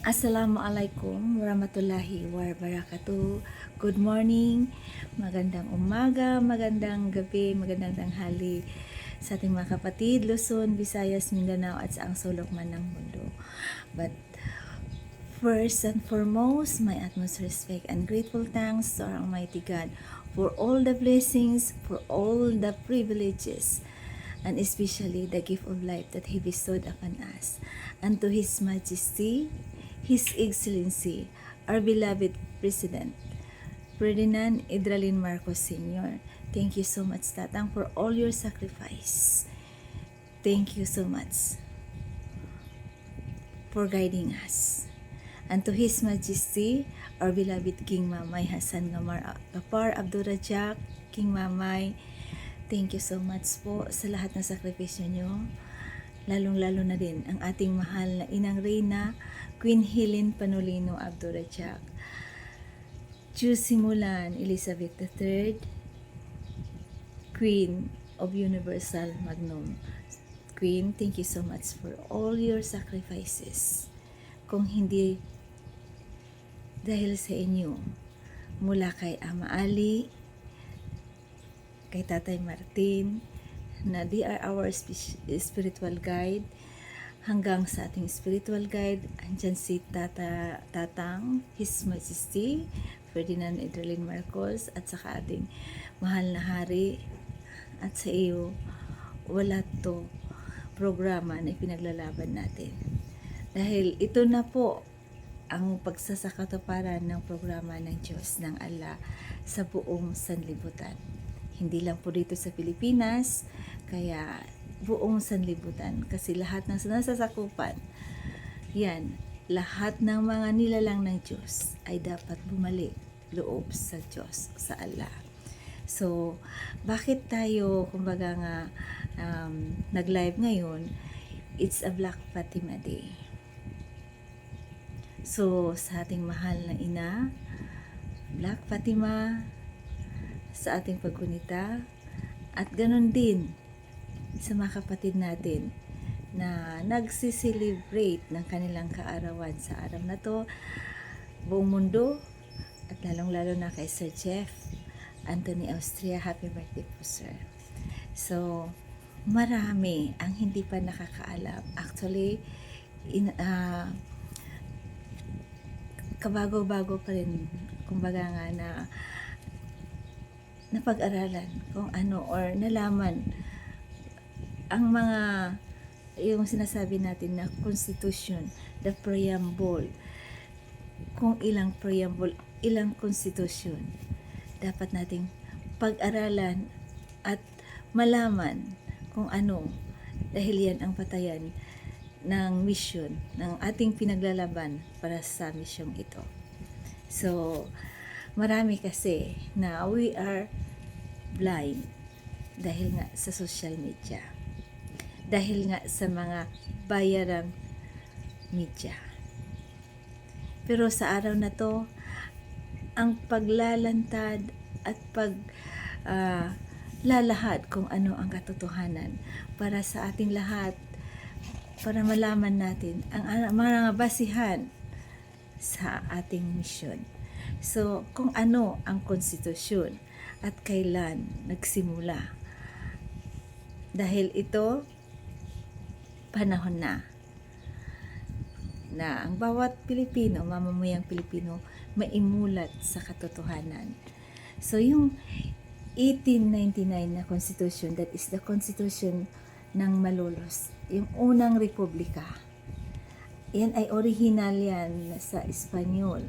Assalamualaikum warahmatullahi wabarakatuh. Good morning, magandang umaga, magandang gabi, magandang tanghali sa ating mga kapatid, Luzon, Visayas, Mindanao at sa ang sulok man ng mundo. But first and foremost, my utmost respect and grateful thanks to our Almighty God for all the blessings, for all the privileges, and especially the gift of life that He bestowed upon us. And to His Majesty, His Excellency, our beloved President, Ferdinand Idralin Marcos Sr. Thank you so much, Tatang, for all your sacrifice. Thank you so much for guiding us. And to His Majesty, our beloved King Mamay Hassan Gapar Abdul Rajak, King Mamay, thank you so much po sa lahat ng sakripisyo nyo. Lalong-lalo na din ang ating mahal na Inang Reyna, Queen Helen Panolino Abdul Rajak, Simulan Elizabeth III, Queen of Universal Magnum. Queen, thank you so much for all your sacrifices. Kung hindi dahil sa inyo, mula kay Ama Ali, kay Tatay Martin, na they are our spiritual guide, hanggang sa ating spiritual guide, andyan si Tatang, His Majesty, Ferdinand Idralin Marcos, at saka ating mahal na hari, at sa iyo, wala to programa na ipinaglalaban natin. Dahil ito na po ang pagsasakatuparan ng programa ng Diyos, ng Allah, sa buong sanlibutan. Hindi lang po dito sa Pilipinas, kaya buong sanlibutan. Kasi lahat ng nasasakupan, yan, lahat ng mga nilalang ng Diyos ay dapat bumalik loob sa Diyos, sa Allah. So, bakit tayo, kumbaga nga, nag-live ngayon? It's a Black Fatima Day. So, sa ating mahal na ina, Black Fatima, sa ating paggunita, at ganun din sa mga kapatid natin na nagsiselebrate ng kanilang kaarawan sa araw na to, buong mundo, at lalong-lalo na kay Sir Jeff Anthony Austria. Happy birthday po, sir. So, marami ang hindi pa nakakaalam. Actually, kabago-bago pa rin, kumbaga nga, na napag-aralan kung ano or nalaman ang mga yung sinasabi natin na constitution, the preamble, kung ilang preamble, ilang constitution dapat nating pag-aralan at malaman kung ano, dahil yan ang patayan ng mission ng ating pinaglalaban para sa misyong ito. So, marami kasi na we are blind dahil nga sa social media, dahil nga sa mga bayarang media. Pero sa araw na to, ang paglalantad at lalahad kung ano ang katotohanan para sa ating lahat, para malaman natin ang mga basihan sa ating misyon. So, kung ano ang konstitusyon at kailan nagsimula. Dahil ito, panahon na ang bawat Pilipino, mamamayang Pilipino, maimulat sa katotohanan. So, yung 1899 na Constitution, that is the Constitution ng Malolos, yung unang republika. Yan ay original yan sa Espanyol.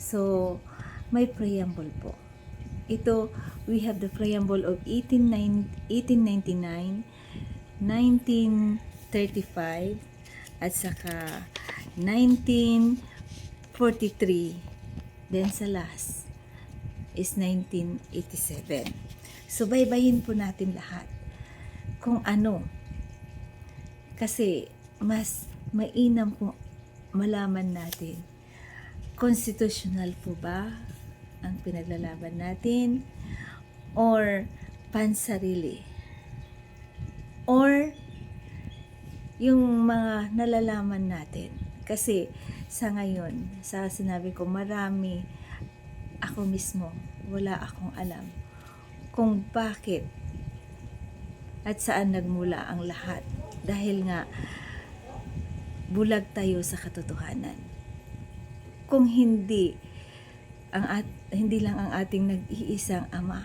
So, may preamble po. Ito, we have the preamble of 1899, 1935, at saka 1943. Then sa last is 1987. So, baybayin po natin lahat kung ano. Kasi, mas mainam po malaman natin, constitutional po ba ang pinaglalaban natin, or pansarili, or yung mga nalalaman natin Kasi sa ngayon, sa sinabi ko, marami, ako mismo, wala akong alam kung bakit at saan nagmula ang lahat. Dahil nga, bulag tayo sa katotohanan. Kung hindi, hindi lang ang ating nag-iisang ama,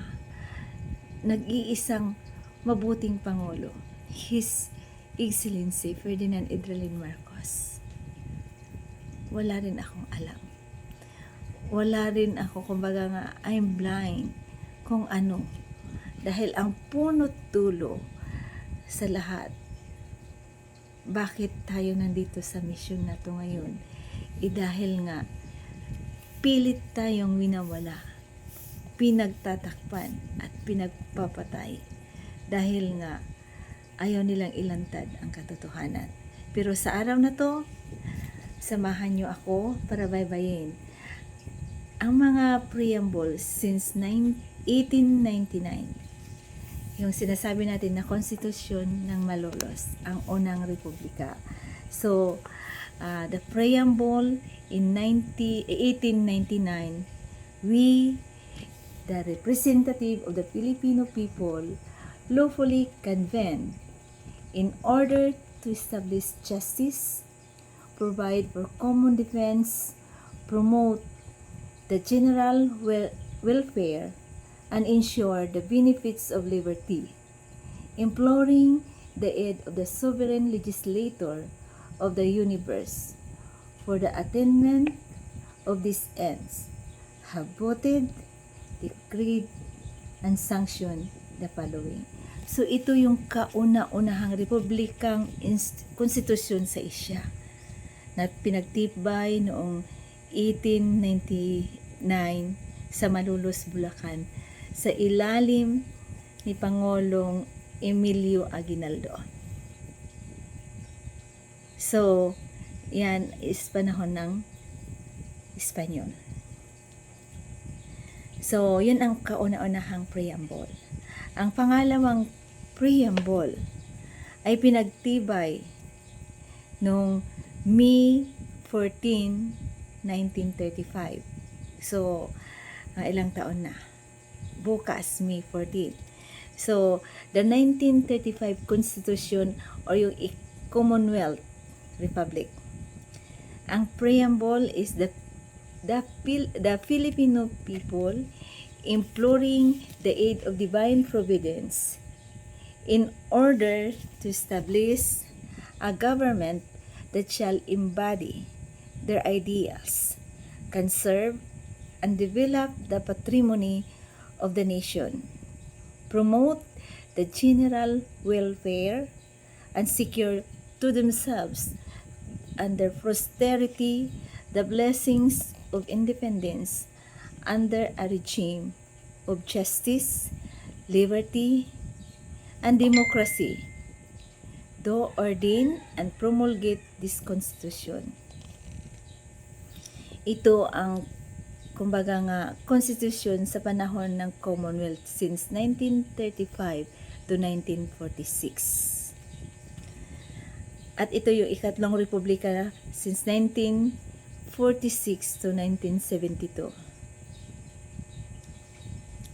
nag-iisang mabuting Pangulo, His Excellency Ferdinand Idrelin Marcos, wala rin akong alam. Wala rin ako, kumbaga nga, I'm blind kung ano. Dahil ang punot dulo sa lahat, bakit tayo nandito sa mission na to ngayon? Dahil nga, pilit tayong winawala, pinagtatakpan at pinagpapatay. Dahil nga, ayaw nilang ilantad ang katotohanan. Pero sa araw na to, samahan nyo ako para baybayin ang mga preambles since 1899. Yung sinasabi natin na konstitusyon ng Malolos, ang unang republika. So, the preamble in 1899, we, the representative of the Filipino people, lawfully convened in order to establish justice, provide for common defense, promote the general welfare, and ensure the benefits of liberty, imploring the aid of the sovereign legislator of the universe for the attainment of these ends, have voted, decreed, and sanctioned the following. So ito yung kauna-unahang republikang konstitusyon sa Asia na pinagtibay noong 1899 sa Malolos, Bulacan sa ilalim ni Pangulong Emilio Aguinaldo. So, yan is panahon ng Espanyol. So, yan ang kauna-unahang preamble. Ang pangalawang preamble ay pinagtibay noong May 14, 1935. So, ilang taon na? Bukas, May 14. So, the 1935 Constitution or yung Commonwealth Republic. Ang preamble is the Filipino people imploring the aid of divine providence in order to establish a government that shall embody their ideals, conserve and develop the patrimony of the nation, promote the general welfare, and secure to themselves and their posterity the blessings of independence under a regime of justice, liberty, and democracy, do ordain and promulgate this Constitution. Ito ang kumbaga nga konstitusyon sa panahon ng Commonwealth since 1935 to 1946. At ito yung ikatlong republika since 1946 to 1972.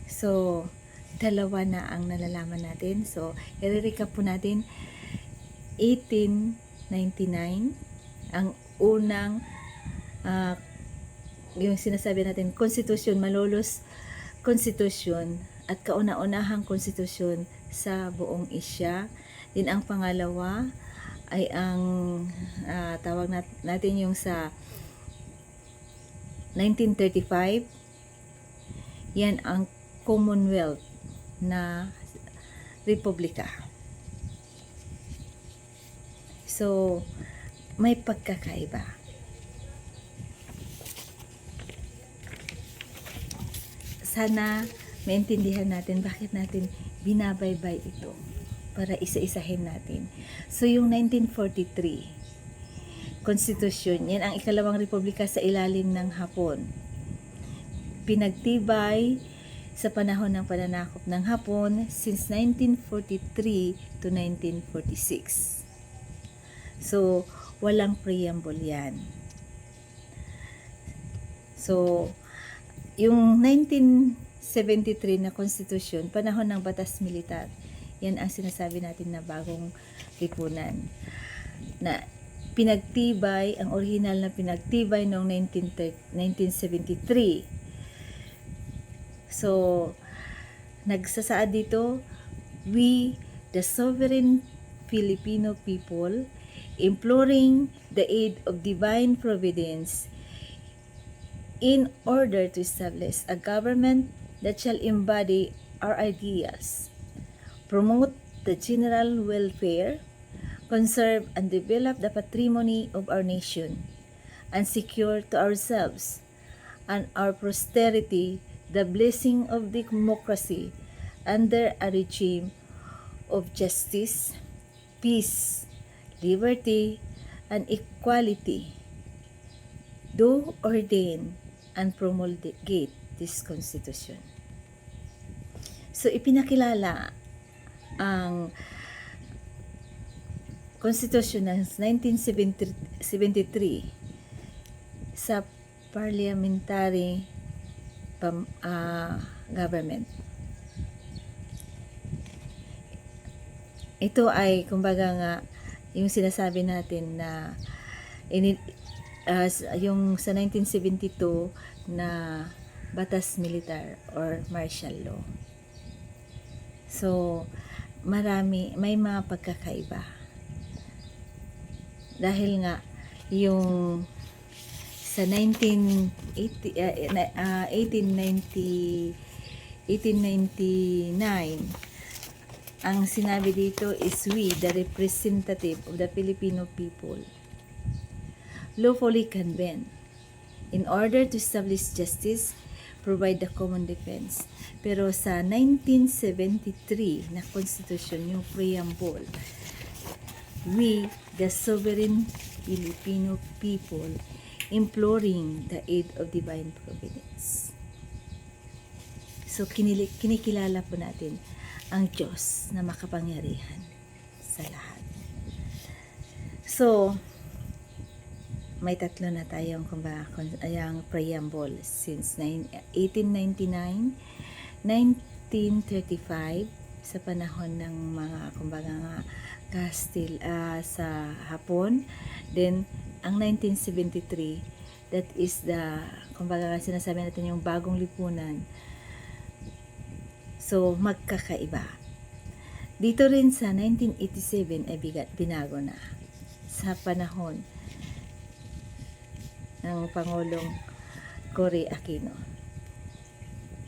So, dalawa na ang nalalaman natin. So, i-recap po natin 1899, ang unang yung sinasabi natin, konstitusyon, Malolos konstitusyon at kauna-unahang konstitusyon sa buong Asia. Din ang pangalawa ay ang tawag natin yung sa 1935. Yan ang Commonwealth na republika. So, may pagkakaiba. Sana maintindihan natin bakit natin binabaybay ito para isa-isahin natin. So, yung 1943 Constitution, yan ang ikalawang republika sa ilalim ng Hapon. Pinagtibay sa panahon ng pananakop ng Hapon since 1943 to 1946. So, Walang preamble yan. So, yung 1973 na konstitusyon, panahon ng batas militar, yan ang sinasabi natin na bagong lipunan. Na pinagtibay, ang original na pinagtibay noong 1973. So, nagsasaad dito, we, the sovereign Filipino people, imploring the aid of divine providence in order to establish a government that shall embody our ideas, promote the general welfare, conserve and develop the patrimony of our nation, and secure to ourselves and our posterity the blessing of democracy under a regime of justice, peace, liberty, and equality. Do ordain and promulgate this Constitution. So, ipinakilala ang Constitution ng 1973 sa parliamentary government. Ito ay kumbaga nga yung sinasabi natin na yung sa 1972 na batas militar or martial law. So, may mga pagkakaiba. Dahil nga, yung sa 1899, ang sinabi dito is we, the representative of the Filipino people, lawfully convene in order to establish justice, provide the common defense. Pero sa 1973 na Constitution, yung preamble, we, the sovereign Filipino people, imploring the aid of divine providence. So, kinikilala po natin ang Diyos na makapangyarihan sa lahat. So, may tatlo na tayong preamble since 1899, 1935 sa panahon ng mga sa Hapon, then ang 1973, that is the sinasabi natin yung bagong lipunan. So, magkakaiba. Dito rin sa 1987 ay binago na sa panahon ng Pangulong Cory Aquino.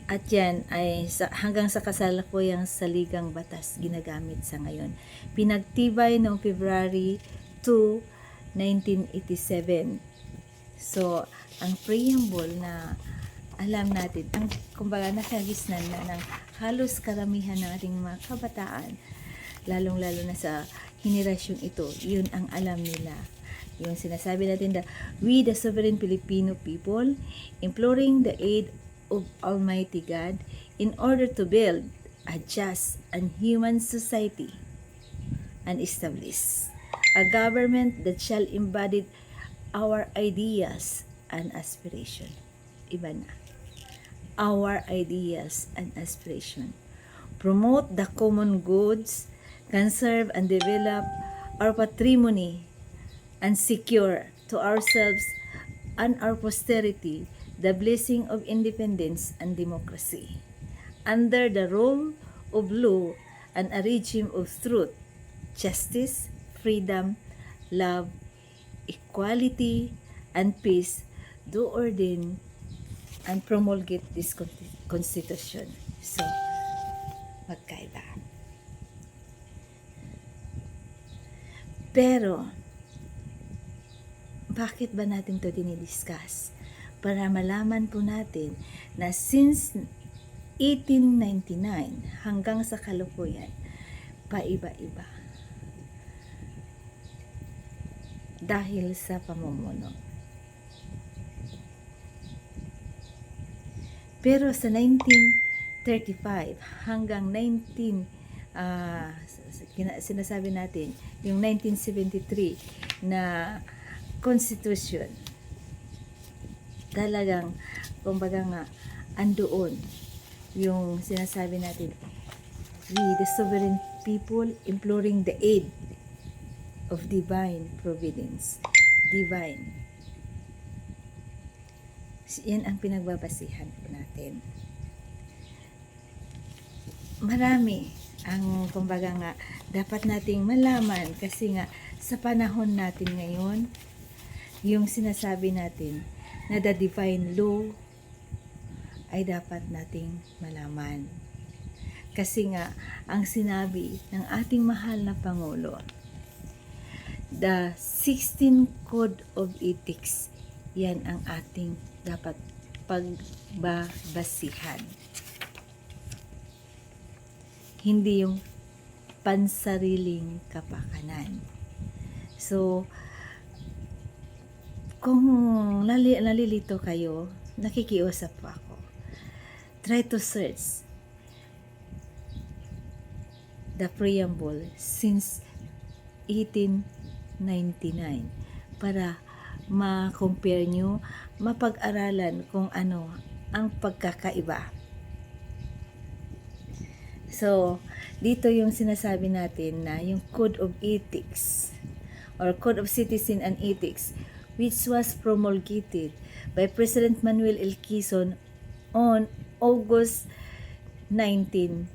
At yan ay hanggang sa kasalukuyang saligang batas ginagamit sa ngayon. Pinagtibay noong February 2, 1987. So, ang preamble na alam natin, ang nakagisnan na ng halos karamihan ng ating mga kabataan, lalong-lalo na sa henerasyon ito, yun ang alam nila. Yung sinasabi natin na we, the sovereign Filipino people, imploring the aid of Almighty God in order to build a just and human society and establish a government that shall embody our ideas and aspiration. Iba na. Our ideas and aspiration. Promote the common goods, conserve and develop our patrimony, and secure to ourselves and our posterity the blessing of independence and democracy, under the rule of law and a regime of truth, justice, freedom, love, equality, and peace, do ordain and promulgate this Constitution. So, magkaiba. Pero, bakit ba natin ito dinidiscuss? Para malaman po natin na since 1899 hanggang sa kalukuyan, paiba-iba. Dahil sa pamumuno. Pero sa 1935 hanggang sinasabi natin, yung 1973, na constitution. Talagang, kumbaga nga, andoon yung sinasabi natin, we, the sovereign people, imploring the aid of divine providence. Divine. Yan ang pinagbabasihan po natin. Marami ang, kumbaga nga, dapat nating malaman kasi nga, sa panahon natin ngayon, yung sinasabi natin na the divine law ay dapat nating malaman. Kasi nga, ang sinabi ng ating mahal na Pangulo, the 16 Code of Ethics, yan ang ating dapat pagbabasihan. Hindi yung pansariling kapakanan. So, kung nalilito kayo, nakikiusap po ako. Try to search the preamble since 1899 para ma-compare nyo, mapag-aralan kung ano ang pagkakaiba. So, dito yung sinasabi natin na yung Code of Ethics or Code of Citizen and Ethics, which was promulgated by President Manuel L. Quezon on August 19,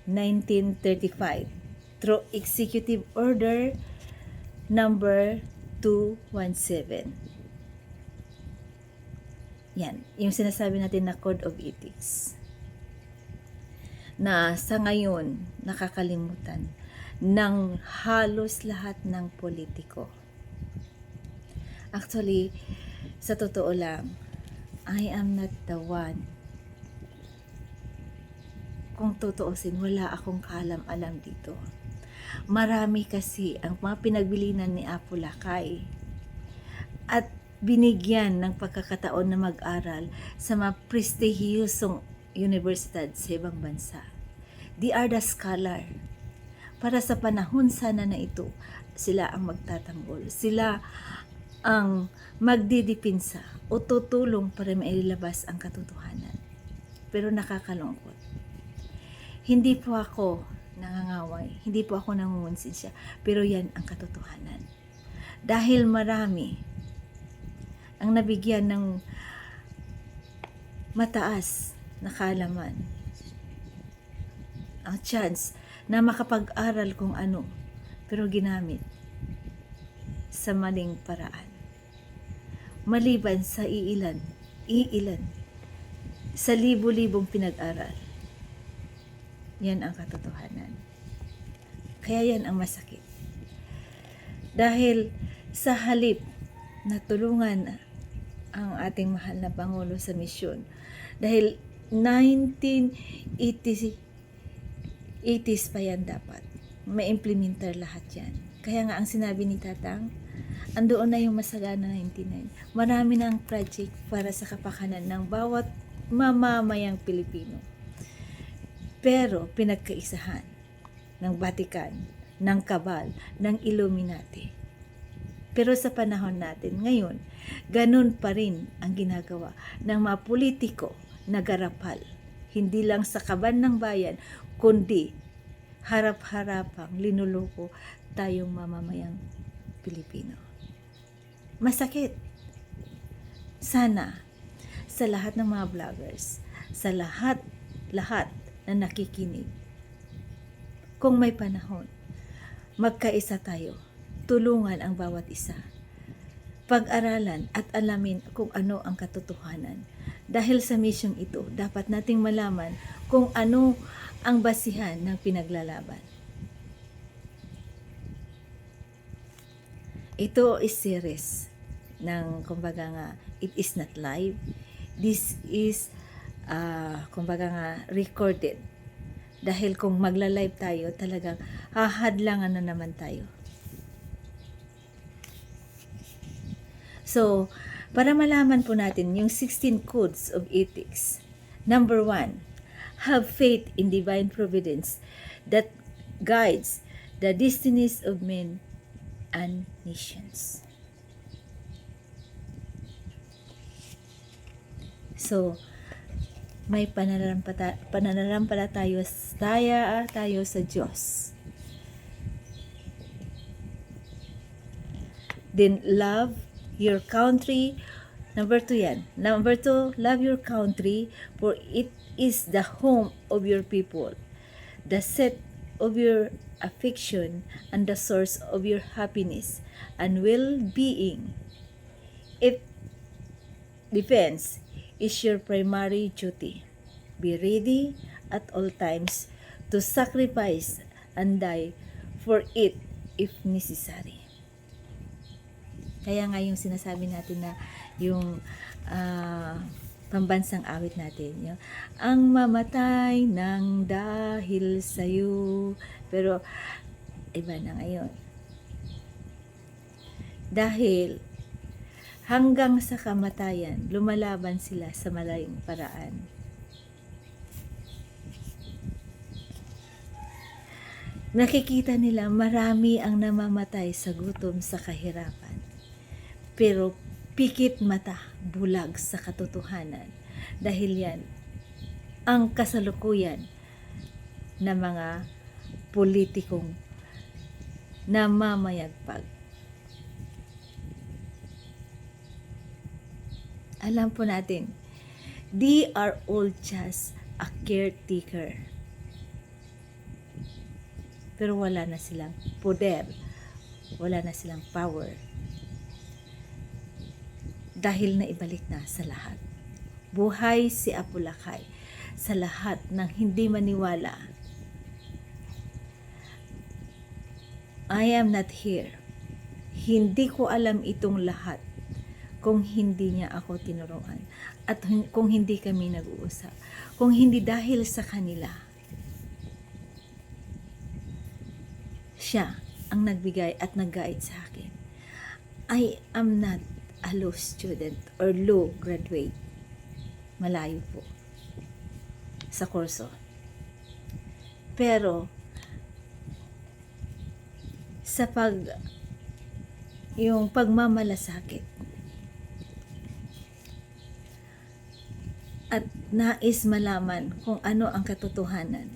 1935 through Executive Order number 217. Yan, yung sinasabi natin na Code of Ethics na sa ngayon nakakalimutan ng halos lahat ng politiko. Actually, sa totoo lang, I am not the one. Kung tutuusin, wala akong kaalam-alam dito. Marami kasi ang mga pinagbilinan ni Apo Lakay at binigyan ng pagkakataon na mag-aral sa mga prestihiyosong universidad sa ibang bansa. They are the scholar. Para sa panahon sana na ito, sila ang magtatanggol. Sila ang magdidipinsa o tutulong para mailabas ang katotohanan. Pero nakakalungkot. Hindi po ako nangangaway, hindi po ako nangungunsensya, pero yan ang katotohanan. Dahil marami ang nabigyan ng mataas na kaalaman, ang chance na makapag-aral kung ano, pero ginamit sa maling paraan. Maliban sa iilan, sa libo-libong pinag-aral. Yan ang katotohanan. Kaya yan ang masakit. Dahil sa halip na tulungan ang ating mahal na Pangulo sa misyon, dahil 1980s pa yan dapat, ma-implementer lahat yan. Kaya nga ang sinabi ni Tatang, andoon na yung Masagana 99. Marami ng project para sa kapakanan ng bawat mamamayang Pilipino. Pero pinagkaisahan ng Vatican, ng Kabal, ng Illuminati. Pero sa panahon natin ngayon, ganun pa rin ang ginagawa ng mga politiko na garapal. Hindi lang sa kaban ng bayan, kundi harap-harapang linuloko tayong mamamayang Pilipino. Masakit. Sana sa lahat ng mga vloggers, sa lahat na nakikinig, kung may panahon, magkaisa tayo, tulungan ang bawat isa, pag-aralan at alamin kung ano ang katotohanan. Dahil sa misyong ito, dapat nating malaman kung ano ang basihan ng pinaglalaban. Ito is series ng, kumbaga nga, it is not live. This is, kumbaga nga, recorded. Dahil kung magla-live tayo, talagang hahadlangan na naman tayo. So, para malaman po natin yung 16 codes of ethics. Number 1, have faith in divine providence that guides the destinies of men and nations. So, may pananampalataya tayo sa Diyos. Then, love your country. Number 2 yan. Number 2, love your country, for it is the home of your people, the set of your affection, and the source of your happiness and well-being. If defense is your primary duty, be ready at all times to sacrifice and die for it if necessary. Kaya nga yung sinasabi natin na yung pambansang awit natin, yung, ang mamatay ng dahil sa'yo. Pero iba na ngayon. Dahil hanggang sa kamatayan, lumalaban sila sa malayong paraan. Nakikita nila marami ang namamatay sa gutom, sa kahirapan. Pero pikit mata, bulag sa katotohanan. Dahil yan ang kasalukuyan na mga politikong namamayagpag. Alam po natin, they are all just a caretaker. Pero wala na silang poder, wala na silang power. Dahil na ibalik na sa lahat. Buhay si Apulacay sa lahat ng hindi maniwala. I am not here. Hindi ko alam itong lahat kung hindi niya ako tinuruan at kung hindi kami nag-uusap. Kung hindi dahil sa kanila. Siya ang nagbigay at nag-guide sa akin. I am not a law student or law graduate. Malayo po sa kurso. Pero sa yung pagmamalasakit at nais malaman kung ano ang katotohanan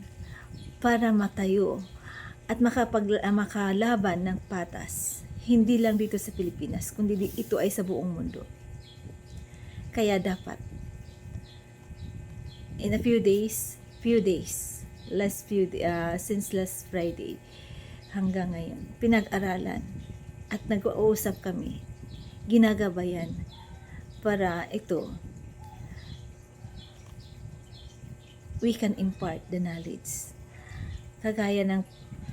para matayo at makalaban ng patas, hindi lang dito sa Pilipinas, kundi ito ay sa buong mundo. Kaya dapat, in a few days, since last Friday hanggang ngayon, pinag-aralan at nag-uusap kami, ginagabayan para ito, we can impart the knowledge. Kagaya ng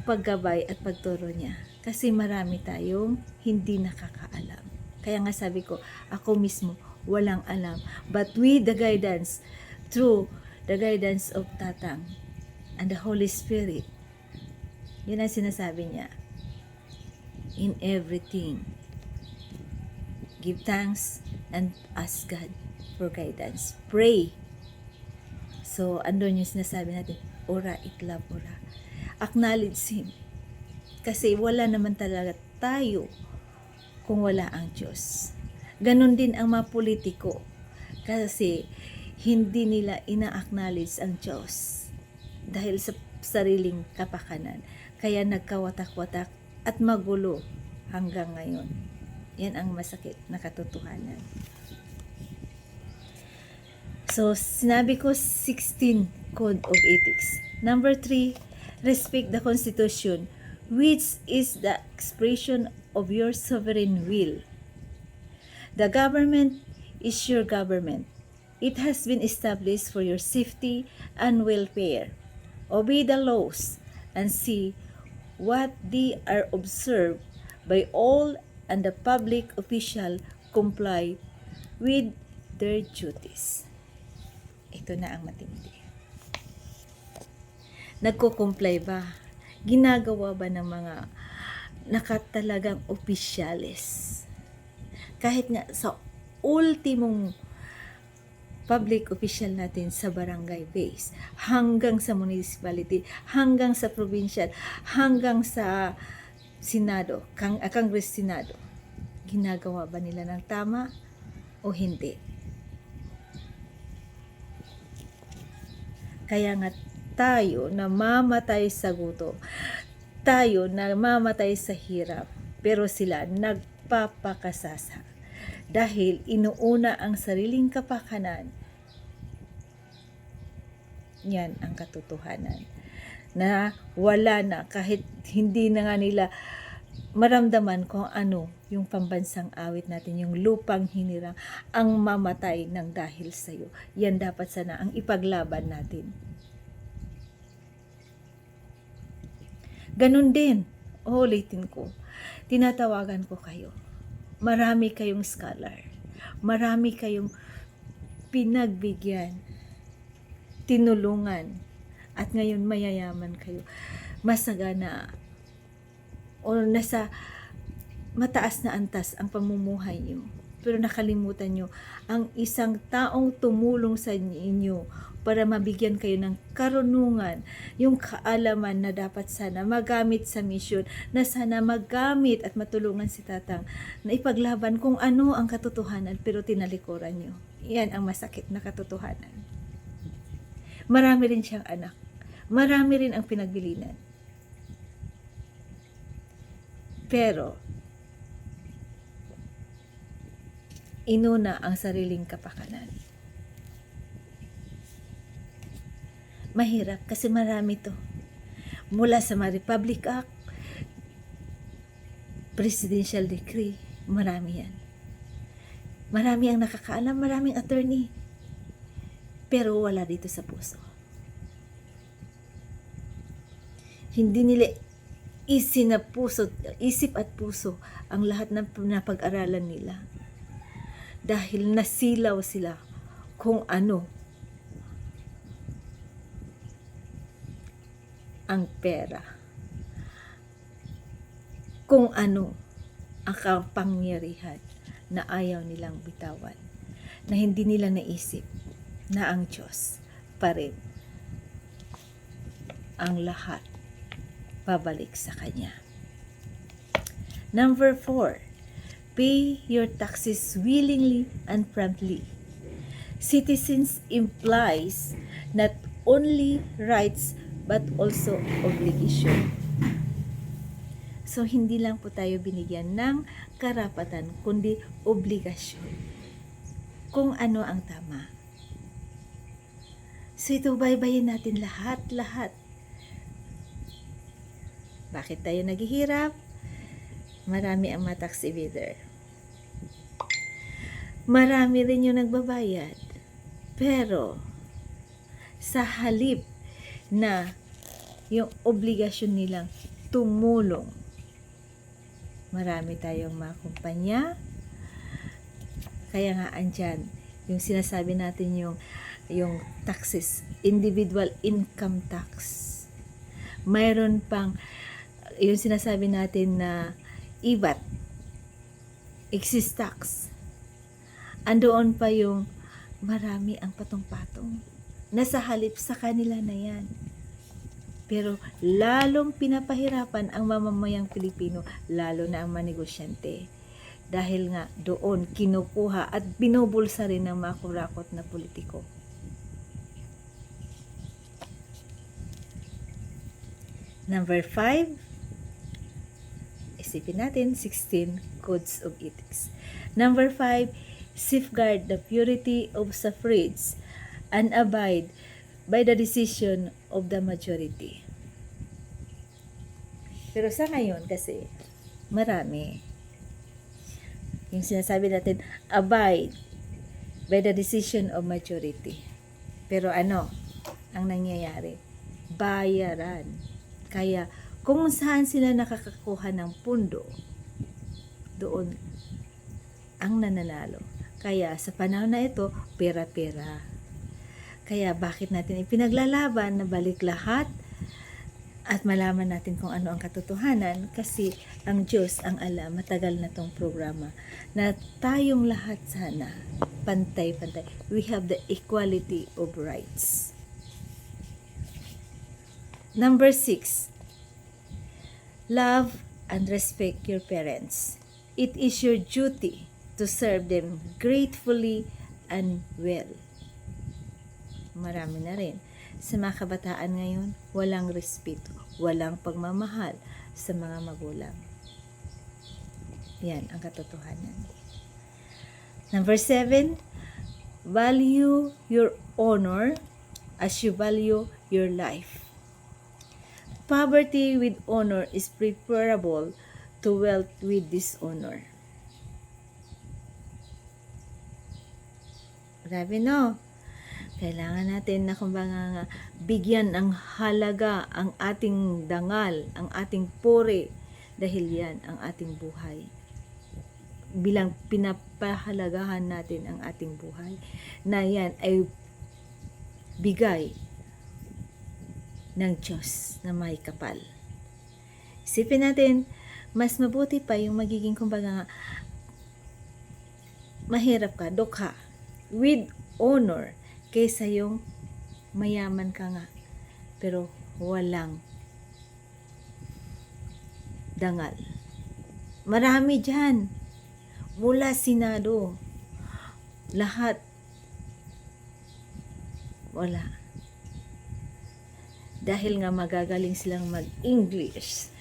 paggabay at pagturo niya. Kasi marami tayong hindi nakakaalam. Kaya nga sabi ko, ako mismo walang alam. But with the guidance, through the guidance of Tatang and the Holy Spirit, yun ang sinasabi niya. In everything, give thanks and ask God for guidance. Pray. So, andun yung sinasabi natin, ora it love ora. Acknowledge Him. Kasi wala naman talaga tayo kung wala ang Diyos. Ganon din ang mga politiko. Kasi hindi nila ina-acknowledge ang Diyos. Dahil sa sariling kapakanan. Kaya nagkawatak-watak at magulo hanggang ngayon. Yan ang masakit na katotohanan. So, sinabi ko 16 Code of Ethics. Number 3, respect the Constitution, which is the expression of your sovereign will. The government is your government. It has been established for your safety and welfare. Obey the laws and see what they are observed by all, and the public official comply with their duties. Ito na ang matindi. Nagko-comply ba? Ginagawa ba ng mga nakatalagang opisyalis? Kahit nga sa ultimong public official natin sa barangay base, hanggang sa municipality, hanggang sa provincial, hanggang sa Senado, Congress Senado, ginagawa ba nila ng tama o hindi? Kaya nga tayo namamatay sa gutom, tayo namamatay sa hirap, pero sila nagpapakasasa dahil inuuna ang sariling kapakanan. Yan ang katotohanan na wala na, kahit hindi na nga nila maramdaman kung ano yung pambansang awit natin, yung lupang hinirang, ang mamatay ng dahil sa'yo. Yan dapat sana ang ipaglaban natin. Ganun din, ulitin ko, tinatawagan ko kayo. Marami kayong scholar, marami kayong pinagbigyan, tinulungan, at ngayon mayayaman kayo, masagana, o nasa mataas na antas ang pamumuhay nyo. Pero nakalimutan nyo ang isang taong tumulong sa inyo para mabigyan kayo ng karunungan, yung kaalaman na dapat sana magamit sa misyon, na sana magamit at matulungan si Tatang na ipaglaban kung ano ang katotohanan, pero tinalikuran nyo. Yan ang masakit na katotohanan. Marami rin siyang anak. Marami rin ang pinagbilinan. Pero, inuna ang sariling kapakanan. Mahirap kasi marami to. Mula sa mga Republic Act, Presidential Decree, marami yan. Marami ang nakakaalam, maraming attorney. Pero wala dito sa puso. Hindi nila isip at puso ang lahat ng napag-aralan nila. Dahil nasilaw sila kung ano ang pera, kung ano ang kapangyarihan na ayaw nilang bitawan, na hindi nila naisip na ang Diyos pa rin ang lahat pabalik sa Kanya. Number 4, pay your taxes willingly and promptly. Citizens implies not only rights but also obligation. So, hindi lang po tayo binigyan ng karapatan, kundi obligasyon. Kung ano ang tama. So, ito baybayin natin lahat. Bakit tayo naghihirap? Marami ang mga tax evader. Marami rin yung nagbabayad. Pero, sa halip na yung obligasyon nilang tumulong, marami tayong mga kumpanya. Kaya nga andyan yung sinasabi natin yung taxes, individual income tax. Mayroon pang yung sinasabi natin na IVAT, excise tax. Andoon pa yung marami ang patong-patong. Nasa halip sa kanila na yan. Pero lalong pinapahirapan ang mamamayang Pilipino, lalo na ang mga negosyante. Dahil nga doon kinukuha at binubulsa rin ng mga kurakot na politiko. Number 5, isipin natin 16 codes of ethics. Number 5, safeguard the purity of suffrage and abide by the decision of the majority. Pero sa ngayon kasi, marami. Yung sinasabi natin, abide by the decision of majority. Pero ano ang nangyayari? Bayaran. Kaya kung saan sila nakakakuha ng pundo, doon ang nananalo. Kaya sa panahon na ito, pera-pera. Kaya bakit natin ipinaglalaban na balik lahat at malaman natin kung ano ang katotohanan? Kasi ang Diyos ang alam, matagal na tong programa, na tayong lahat sana pantay-pantay. We have the equality of rights. Number 6, love and respect your parents. It is your duty to serve them gratefully and well. Marami na rin. Sa mga kabataan ngayon, walang respeto, walang pagmamahal sa mga magulang. Yan ang katotohanan. Number 7, value your honor as you value your life. Poverty with honor is preferable to wealth with dishonor. Grabe, no? Kailangan natin na kumbaga bigyan ng halaga ang ating dangal, ang ating puri, dahil yan ang ating buhay. Bilang pinapahalagahan natin ang ating buhay, na yan ay bigay ng Diyos na may kapal. Isipin natin, mas mabuti pa yung magiging kumbaga mahirap ka, dukha, with honor, kaysa yung mayaman ka nga, pero walang dangal. Marami dyan. Mula Senado. Lahat. Wala. Dahil nga magagaling silang mag-English.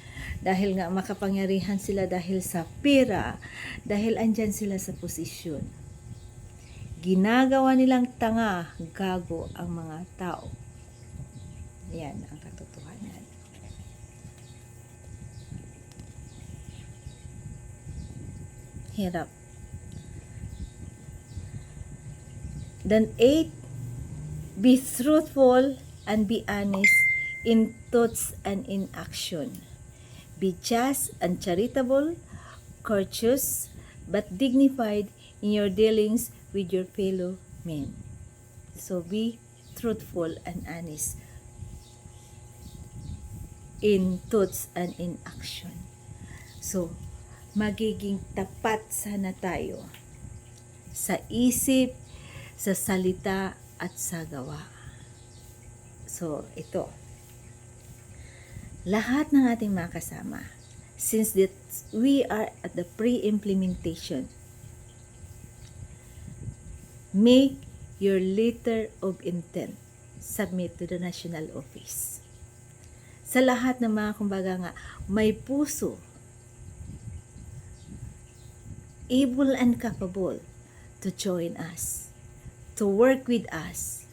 Dahil nga makapangyarihan sila dahil sa pera. Dahil andyan sila sa posisyon. Ginagawa nilang tanga, gago ang mga tao. Yan ang katotohanan. Hirap. Then 8, be truthful and be honest in thoughts and in action. Be just and charitable, courteous, but dignified in your dealings with your fellow men. So be truthful and honest in thoughts and in action. So, magiging tapat sana tayo sa isip, sa salita, at sa gawa. So, ito. Lahat ng ating mga kasama, since that we are at the pre-implementation, make your letter of intent, submit to the national office. Sa lahat ng mga kumbaga nga, may puso, able and capable to join us, to work with us,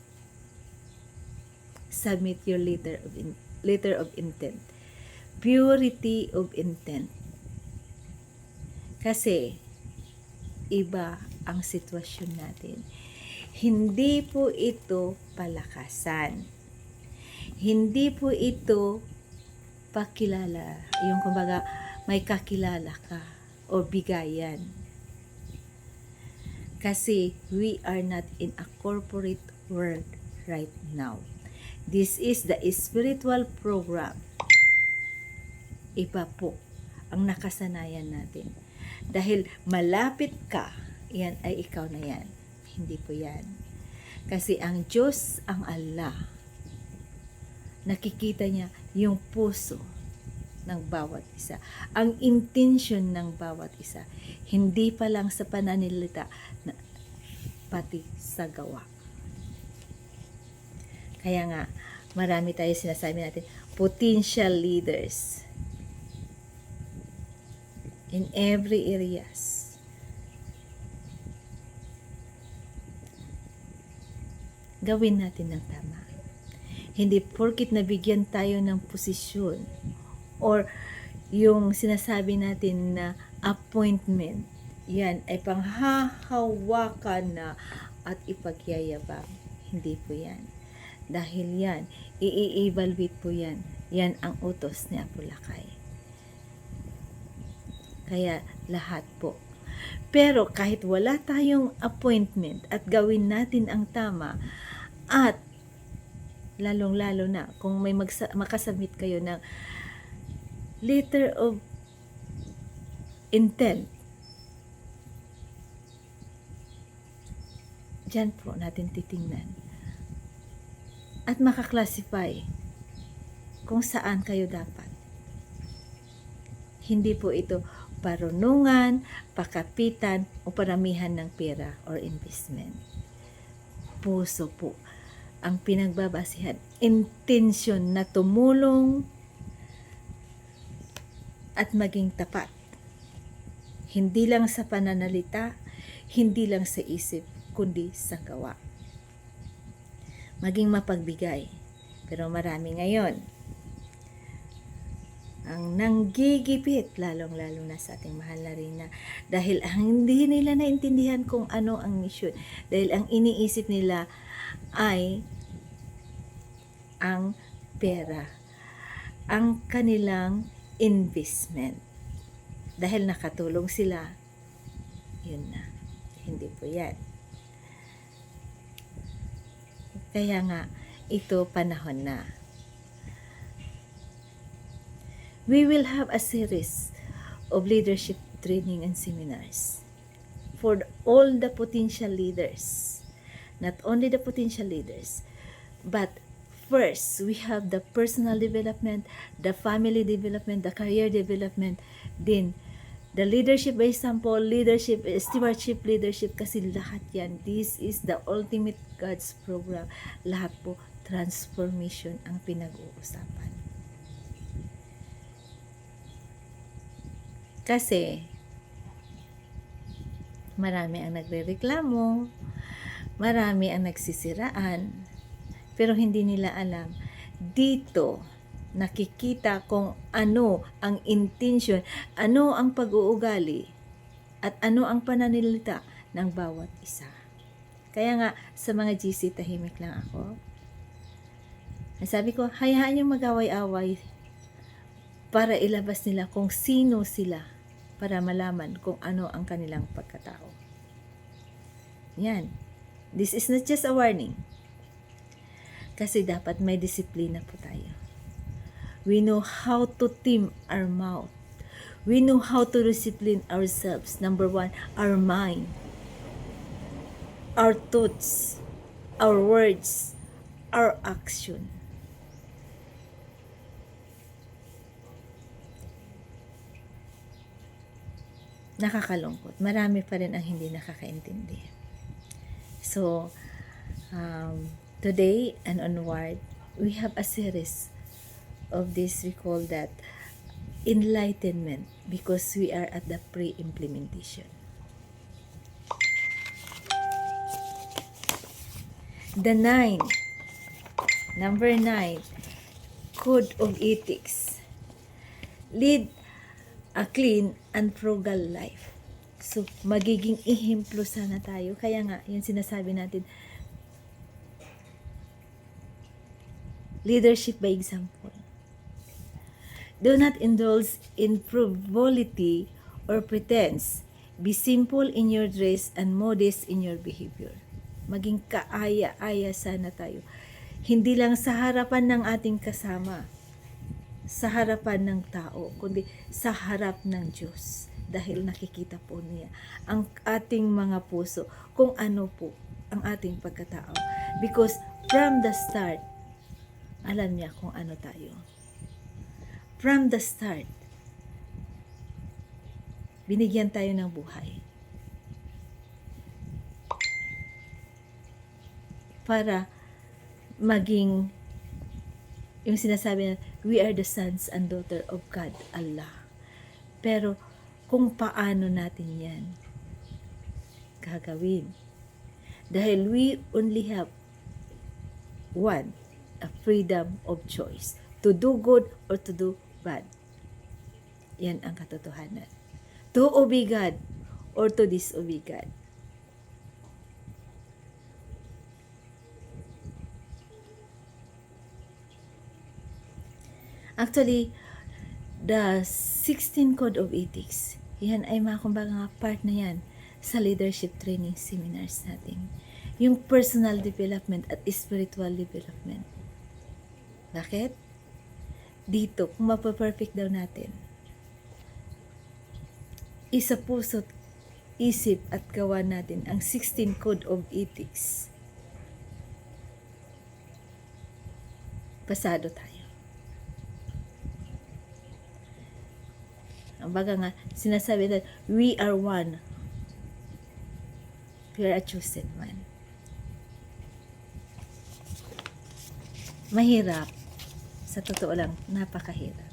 submit your letter of intent. Purity of intent. Kasi, iba ang sitwasyon natin. Hindi po ito palakasan. Hindi po ito pakilala. Yung kumbaga, may kakilala ka o bigayan. Kasi we are not in a corporate world right now. This is the spiritual program. Iba po ang nakasanayan natin. Dahil malapit ka, yan ay ikaw na yan. Hindi po yan. Kasi ang Diyos, ang Allah, nakikita niya yung puso ng bawat isa. Ang intention ng bawat isa. Hindi pa lang sa pananalita, pati sa gawa. Kaya nga, marami tayo sinasabi natin, potential leaders in every areas. Gawin natin ng tama. Hindi porkit nabigyan tayo ng posisyon or yung sinasabi natin na appointment, yan ay panghahawakan na at ipagyayabang. Hindi po yan. Dahil yan, i-evaluate po yan. Yan ang utos ni Apulakay. Kaya lahat po. Pero kahit wala tayong appointment at gawin natin ang tama at lalong-lalo na kung may makasubmit kayo ng letter of intent, dyan po natin titingnan at makaklasify kung saan kayo dapat Hindi po ito parunungan, pakapitan, o paramihan ng pera or investment. Puso po ang pinagbabasihan. Intensyon na tumulong at maging tapat. Hindi lang sa pananalita, hindi lang sa isip, kundi sa gawa. Maging mapagbigay. Pero marami ngayon ang nanggigipit, lalong-lalo na sa ating mahal na Reyna, dahil hindi nila naintindihan kung ano ang mission. Dahil ang iniisip nila ay ang pera, ang kanilang investment. Dahil nakatulong sila, yun na. Hindi po yan. Kaya nga, ito panahon na. We will have a series of leadership training and seminars for all the potential leaders. Not only the potential leaders, but first, we have the personal development, the family development, the career development, then the leadership by example, leadership, stewardship leadership, kasi lahat yan. This is the ultimate God's program. Lahat po, transformation ang pinag-uusapan. Kasi, marami ang nagrereklamo, marami ang nagsisiraan, pero hindi nila alam. Dito, nakikita kung ano ang intention, ano ang pag-uugali, at ano ang pananalita ng bawat isa. Kaya nga, sa mga GC, tahimik lang ako. Sabi ko, hayaan yung mag-away-away para ilabas nila kung sino sila, para malaman kung ano ang kanilang pagkatao. Yan. This is not just a warning. Kasi dapat may disiplina po tayo. We know how to tame our mouth. We know how to discipline ourselves. Number one, our mind, our thoughts, our words, our action. Nakakalungkot. Marami pa rin ang hindi nakakaintindi. So, today and onward, we have a series of this, we call that enlightenment, because we are at the pre-implementation. The number 9, Code of Ethics. Lead a clean and frugal life. So, magiging ehemplo sana tayo. Kaya nga, yung sinasabi natin, leadership by example. Do not indulge in frivolity or pretense. Be simple in your dress and modest in your behavior. Maging kaaya-aya sana tayo. Hindi lang sa harapan ng ating kasama, sa harapan ng tao, kundi sa harap ng Diyos. Dahil nakikita po niya ang ating mga puso, kung ano po ang ating pagkatao. Because from the start, alam niya kung ano tayo. From the start, binigyan tayo ng buhay para maging yung sinasabi na, we are the sons and daughter of God, Allah. Pero, kung paano natin yan gagawin? Dahil we only have one, a freedom of choice. To do good or to do bad. Yan ang katotohanan. To obey God or to disobey God. Actually, the 16 Code of Ethics, yan ay kumbaga part na yan sa leadership training seminars natin. Yung personal development at spiritual development. Bakit? Dito, kung mapaperfect daw natin, isa puso't isip at gawa natin ang 16 Code of Ethics. Pasado tayo. Ang baga nga, sinasabi na, we are one. We are a chosen one. Mahirap. Sa totoo lang, napakahirap.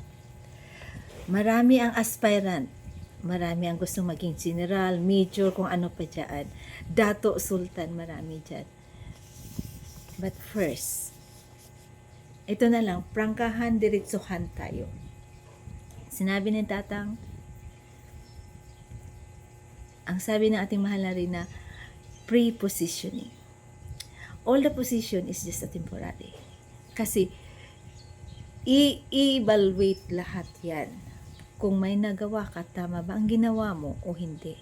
Marami ang aspirant. Marami ang gustong maging general, major, kung ano pa dyan. Dato, sultan, marami dyan. But first, ito na lang, prangkahan, diretsuhan tayo. Sinabi ni Tatang, ang sabi ng ating mahal na rin na pre-positioning. All the position is just a temporary. Kasi, i-evaluate lahat yan. Kung may nagawa ka, tama ba ang ginawa mo o hindi.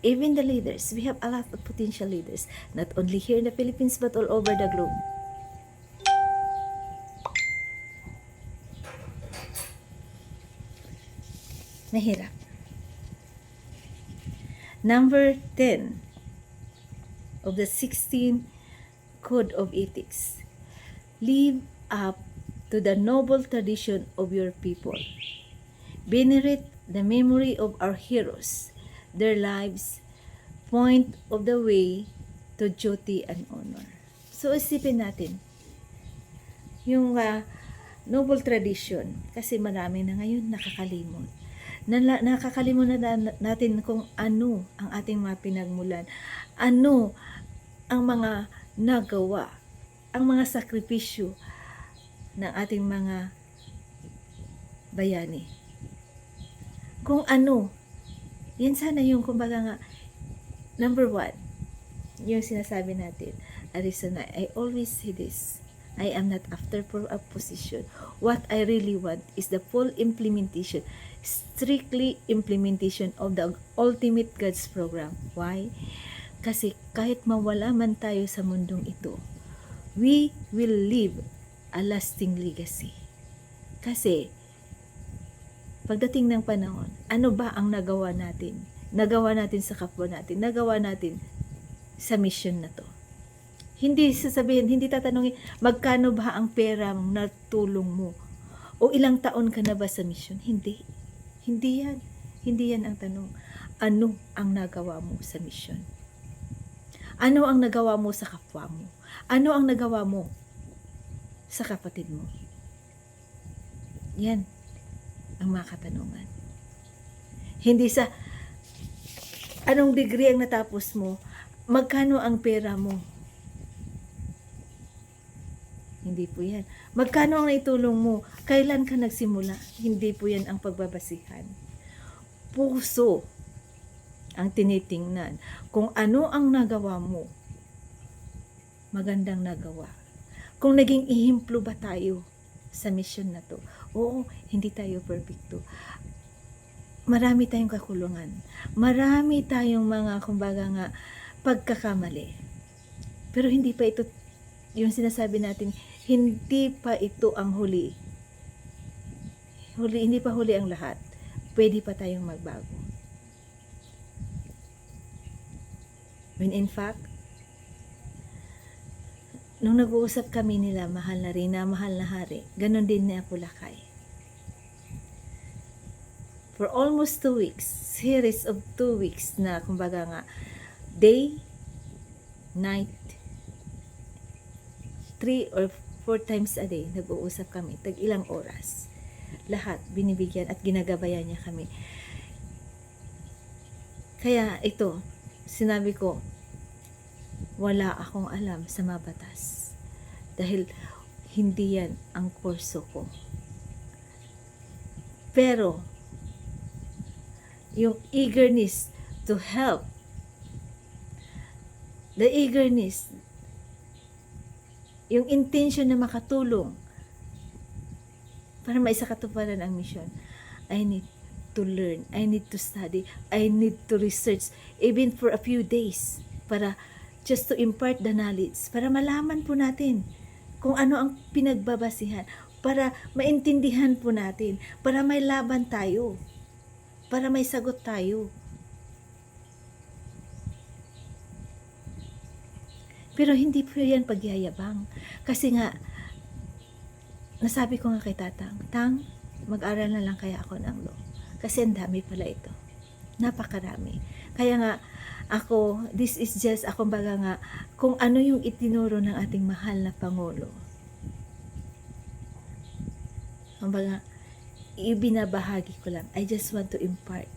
Even the leaders, we have a lot of potential leaders, not only here in the Philippines, but all over the globe. Mahirap. Number 10 of the 16 Code of Ethics. Live up to the noble tradition of your people. Venerate the memory of our heroes. Their lives point of the way to duty and honor. So isipin natin yung noble tradition, kasi marami na ngayon nakakalimot. Nakakalimot na natin kung ano ang ating mga pinagmulan, ano ang mga nagawa, ang mga sakripisyo ng ating mga bayani. Kung ano, yan sana yung kumbaga nga, number 1, yung sinasabi natin, Arizona, I always say this, I am not after for a position. What I really want is the full implementation, strictly implementation of the ultimate God's program. Why? Kasi kahit mawala man tayo sa mundong ito, we will leave a lasting legacy. Kasi, pagdating ng panahon, ano ba ang nagawa natin? Nagawa natin sa kapwa natin, nagawa natin sa mission na to. Hindi sasabihin, hindi tatanungin, magkano ba ang pera na tulong mo? O ilang taon ka na ba sa mission? Hindi. Hindi yan. Hindi yan ang tanong. Ano ang nagawa mo sa mission? Ano ang nagawa mo sa kapwa mo? Ano ang nagawa mo sa kapatid mo? Yan ang mga katanungan. Hindi sa anong degree ang natapos mo, magkano ang pera mo? Hindi po yan. Magkano ang naitulong mo? Kailan ka nagsimula? Hindi po yan ang pagbabasihan. Puso ang tinitingnan. Kung ano ang nagawa mo, magandang nagawa. Kung naging ihimplo ba tayo sa mission na to? Oo, hindi tayo perfecto. Marami tayong kakulungan. Marami tayong mga, kumbaga nga, pagkakamali. Pero hindi pa ito, yung sinasabi natin, hindi pa ito ang huli. Hindi pa huli ang lahat. Pwede pa tayong magbago. When in fact, nung nag-uusap kami nila, mahal na rin na mahal na hari, ganon din na ako lakay. For almost 2 weeks, series of 2 weeks na, kumbaga nga, day, night, 3 or 4 times a day, nag-uusap kami, tag ilang oras. Lahat, binibigyan at ginagabayan niya kami. Kaya ito, sinabi ko, wala akong alam sa mga batas. Dahil hindi yan ang kurso ko. Pero, yung eagerness to help, the eagerness, yung intention na makatulong para maisakatuparan ang mission. I need to learn, I need to study, I need to research even for a few days para just to impart the knowledge, para malaman po natin kung ano ang pinagbabasihan, para maintindihan po natin, para may laban tayo, para may sagot tayo. Pero hindi po yan pagyayabang. Kasi nga, nasabi ko nga kay Tatang, Tang, mag-aral na lang kaya ako ng law. Kasi ang dami pala ito. Napakarami. Kaya nga, ako, this is just, ako baga nga, kung ano yung itinuro ng ating mahal na Pangulo. Kumbaga, ibinabahagi ko lang. I just want to impart.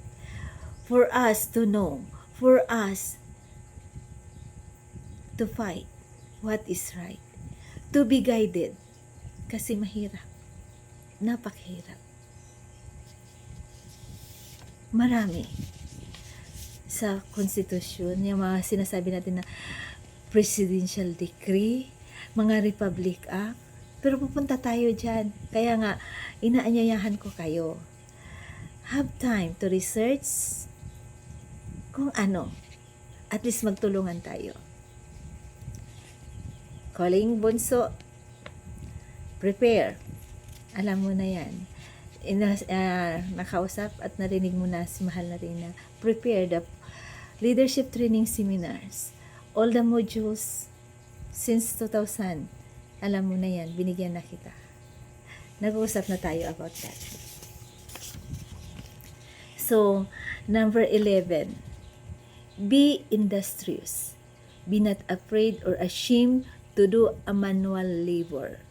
For us to know, for us to fight what is right. To be guided. Kasi mahirap. Napakahirap. Marami sa konstitusyon, yung mga sinasabi natin na presidential decree, mga Republic Act, pero pupunta tayo dyan. Kaya nga, inaanyayahan ko kayo. Have time to research kung ano. At least magtulungan tayo. Calling Bunso, prepare. Alam mo na yan. Nakausap at narinig mo na si Mahal na rin na prepare the leadership training seminars. All the modules since 2000. Alam mo na yan, binigyan na kita. Nag-uusap na tayo about that. So, number 11. Be industrious. Be not afraid or ashamed to do a manual labor.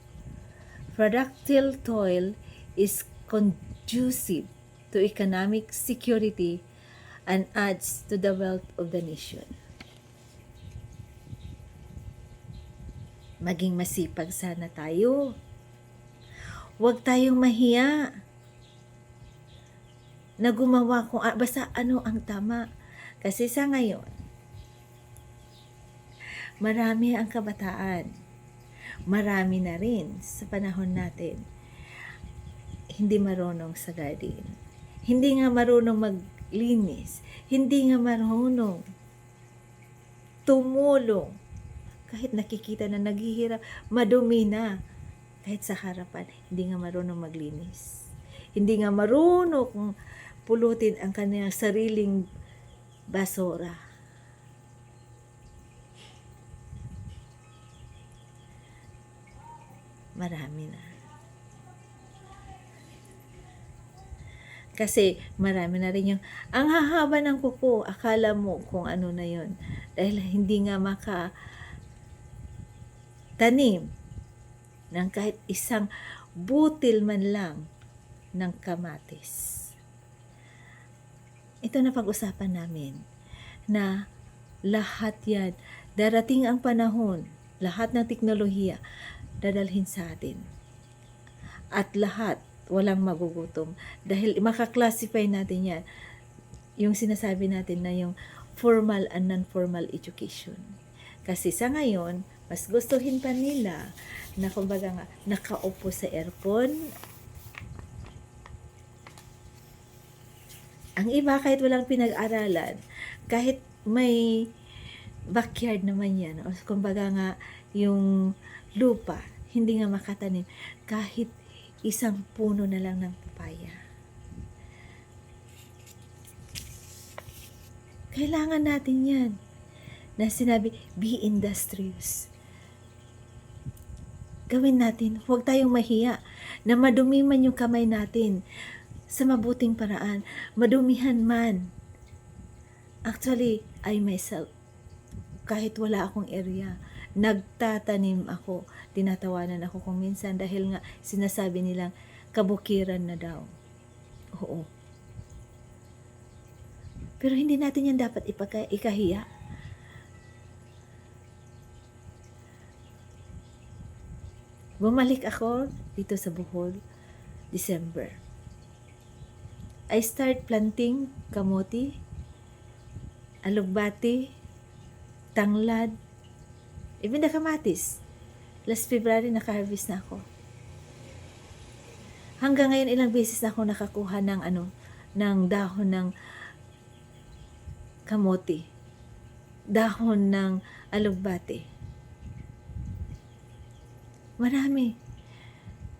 Productive toil is conducive to economic security and adds to the wealth of the nation. Maging masipag sana tayo. Huwag tayong mahiya na gumawa kung basta ano ang tama. Kasi sa ngayon, marami ang kabataan. Marami na rin sa panahon natin hindi marunong sa garden. Hindi nga marunong maglinis. Hindi nga marunong tumulong. Kahit nakikita na naghihirap, madumi na. Kahit sa harapan, hindi nga marunong maglinis. Hindi nga marunong pulutin ang kanyang sariling basura. Marami na. Kasi marami na rin yung ang hahaba ng kuko, akala mo kung ano na yon dahil hindi nga tanim ng kahit isang butil man lang ng kamatis. Ito na pag-usapan namin na lahat yan, darating ang panahon, lahat ng teknolohiya dadalhin sa atin. At lahat, walang magugutom. Dahil makaklasify natin yan, yung sinasabi natin na yung formal and non-formal education. Kasi sa ngayon, mas gustuhin pa nila na kumbaga nga, nakaupo sa aircon. Ang iba kahit walang pinag-aralan, kahit may backyard naman yan, o kumbaga nga, yung lupa, hindi nga makatanim, kahit isang puno na lang ng papaya. Kailangan natin yan. Na sinabi, be industrious. Gawin natin, huwag tayong mahiya na madumi man yung kamay natin sa mabuting paraan, madumihan man. Actually, I myself, kahit wala akong area, nagtatanim ako, tinatawanan ako kung minsan dahil nga sinasabi nilang kabukiran na daw. Oo. Pero hindi natin yan dapat ikahiya. Bumalik ako dito sa Bohol, December. I start planting kamote, alugbati, tanglad, even the kamatis. Last February, naka-harvest na ako. Hanggang ngayon, ilang beses na ako nakakuha ng ng dahon ng kamote, dahon ng alugbati. Marami.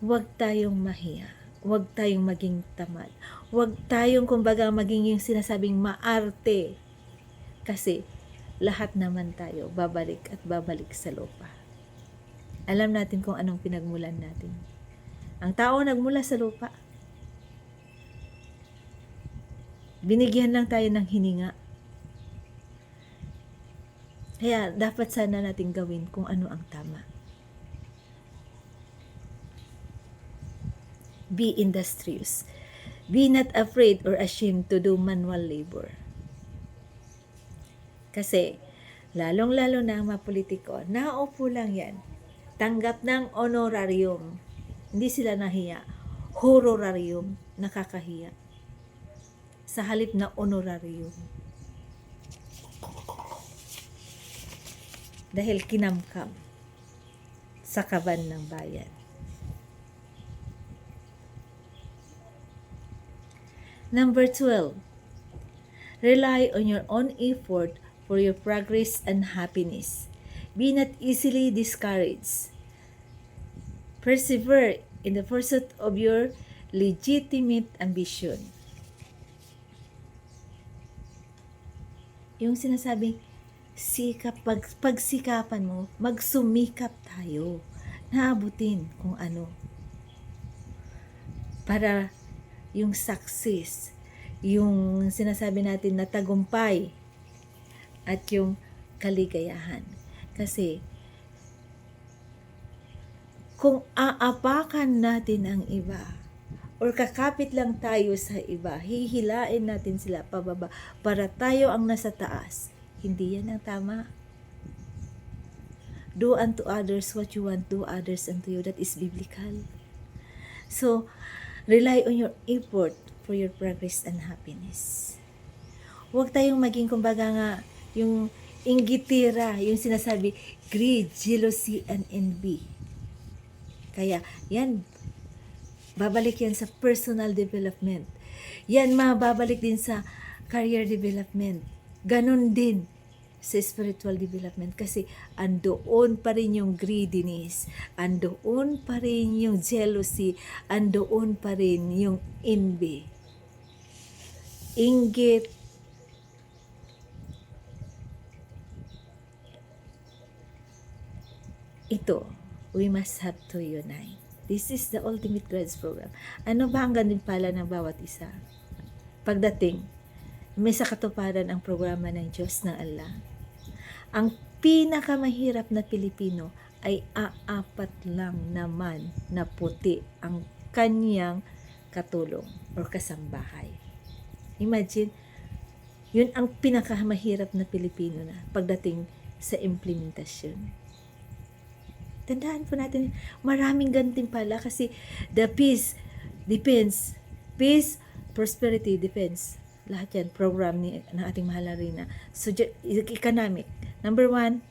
Huwag tayong mahiya. Huwag tayong maging tamad. Huwag tayong kumbaga maging yung sinasabing maarte. Kasi lahat naman tayo babalik at babalik sa lupa. Alam natin kung anong pinagmulan natin. Ang tao nagmula sa lupa. Binigyan lang tayo ng hininga. Kaya dapat sana natin gawin kung ano ang tama. Be industrious. Be not afraid or ashamed to do manual labor. Kasi, lalong-lalo na ang mga politiko, naupo lang yan. Tanggap ng honorarium. Hindi sila nahiya. Hororarium, nakakahiya. Sa halip na honorarium. Dahil kinamkam sa kaban ng bayan. Number 12, rely on your own effort for your progress and happiness. Be not easily discouraged. Persevere in the pursuit of your legitimate ambition. Yung sinasabing, pagsikapan mo, magsumikap tayo, naabutin kung ano. Para yung success, yung sinasabi natin na tagumpay, at yung kaligayahan. Kasi, kung aapakan natin ang iba, or kakapit lang tayo sa iba, hihilain natin sila pababa, para tayo ang nasa taas, hindi yan ang tama. Do unto others what you want do others unto you. That is biblical. So, rely on your effort for your progress and happiness. Huwag tayong maging, kumbaga nga, yung inggitira, yung sinasabi, greed, jealousy, and envy. Kaya, yan, babalik yan sa personal development. Yan, mababalik din sa career development. Ganon din sa spiritual development kasi andoon pa rin yung greediness, andoon pa rin yung jealousy, andoon pa rin yung envy. Inggit, ito, we must have to unite. This is the ultimate God's program. Ano ba ang gantimpala ng bawat isa? Pagdating, may sa katuparan ang programa ng Diyos ng Allah. Ang pinakamahirap na Pilipino ay aapat lang naman na puti ang kanyang katulong or kasambahay. Imagine, yun ang pinakamahirap na Pilipino na pagdating sa implementasyon. Tandaan po natin, maraming gantimpala kasi the peace depends. Peace, prosperity depends. Lahat yan, program ng ating mahal na Rina. So, economic. Number 1,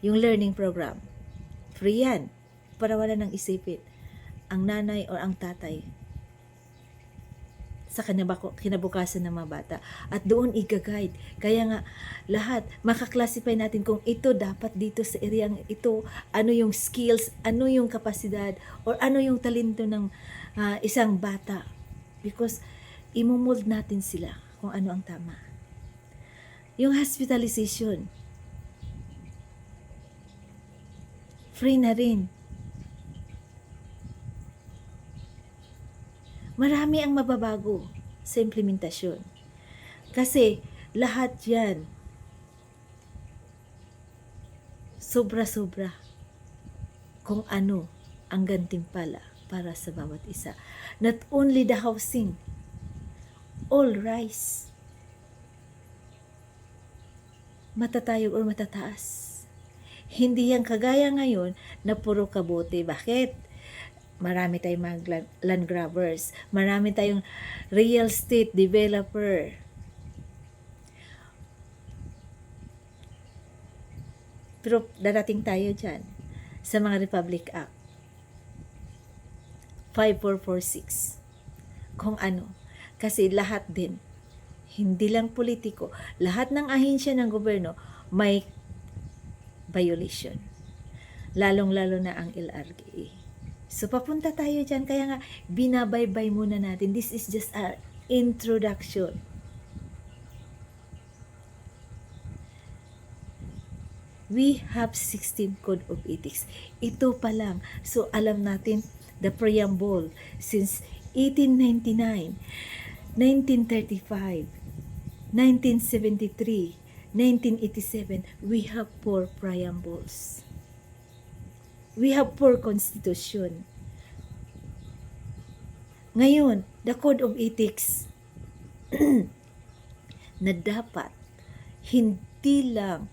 yung learning program. Free yan. Para wala nang isipin. Ang nanay o ang tatay sa kinabukasan ng mga bata. At doon i-guide. Kaya nga, lahat, makaklasify natin kung ito dapat dito sa area ito, ano yung skills, ano yung kapasidad, or ano yung talento ng isang bata. Because, imumold natin sila kung ano ang tama. Yung hospitalization, free na rin. Marami ang mababago sa implementasyon. Kasi lahat yan, sobra-sobra kung ano ang gantimpala para sa bawat isa. Not only the housing, all rise. Matatayog o matataas. Hindi yan kagaya ngayon na puro kabote. Bakit? Marami tayong mga land grabbers. Marami tayong real estate developer. Pero darating tayo dyan sa mga Republic Act 5446. Kung ano. Kasi lahat din, hindi lang politiko, lahat ng ahensya ng gobyerno may violation. Lalong-lalo na ang LRA. So, papunta tayo dyan. Kaya nga, binabaybay muna natin. This is just an introduction. We have 16 Code of Ethics. Ito pa lang. So, alam natin, the preamble, since 1899, 1935, 1973, 1987, we have 4 preambles. We have 4 constitution. Ngayon, the Code of Ethics na dapat hindi lang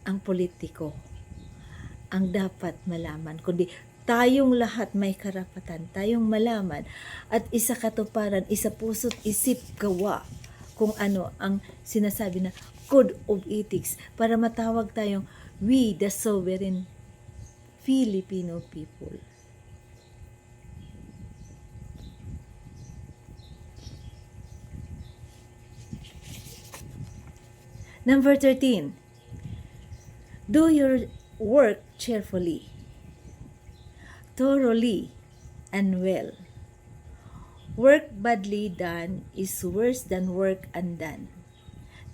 ang politiko ang dapat malaman, kundi tayong lahat may karapatan, tayong malaman at isa katuparan, isa puso't isip gawa kung ano ang sinasabi na Code of Ethics para matawag tayong we the sovereign Filipino people. Number 13. Do your work cheerfully, thoroughly, and well. Work badly done is worse than work undone.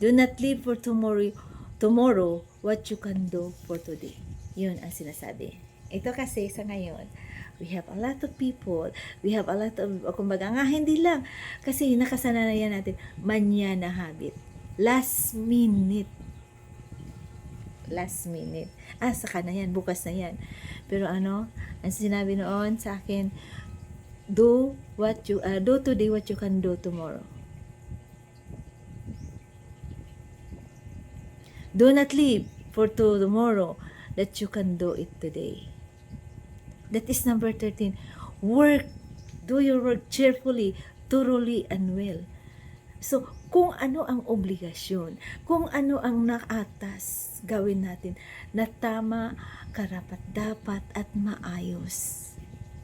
Do not live for tomorrow what you can do for today. Yun ang sinasabi. Ito kasi sa ngayon, we have a lot of people, we have a lot of, kumbaga nga hindi lang, kasi nakasanayan natin, manyana habit. Last minute. Saka na yan, bukas na yan. Pero ano, ang sinabi noon sa akin, do today what you can do tomorrow. Do not live for tomorrow that you can do it today. That is number 13. Work, do your work cheerfully, thoroughly, and well. So, kung ano ang obligasyon, kung ano ang naatas, gawin natin na tama, karapat-dapat at maayos.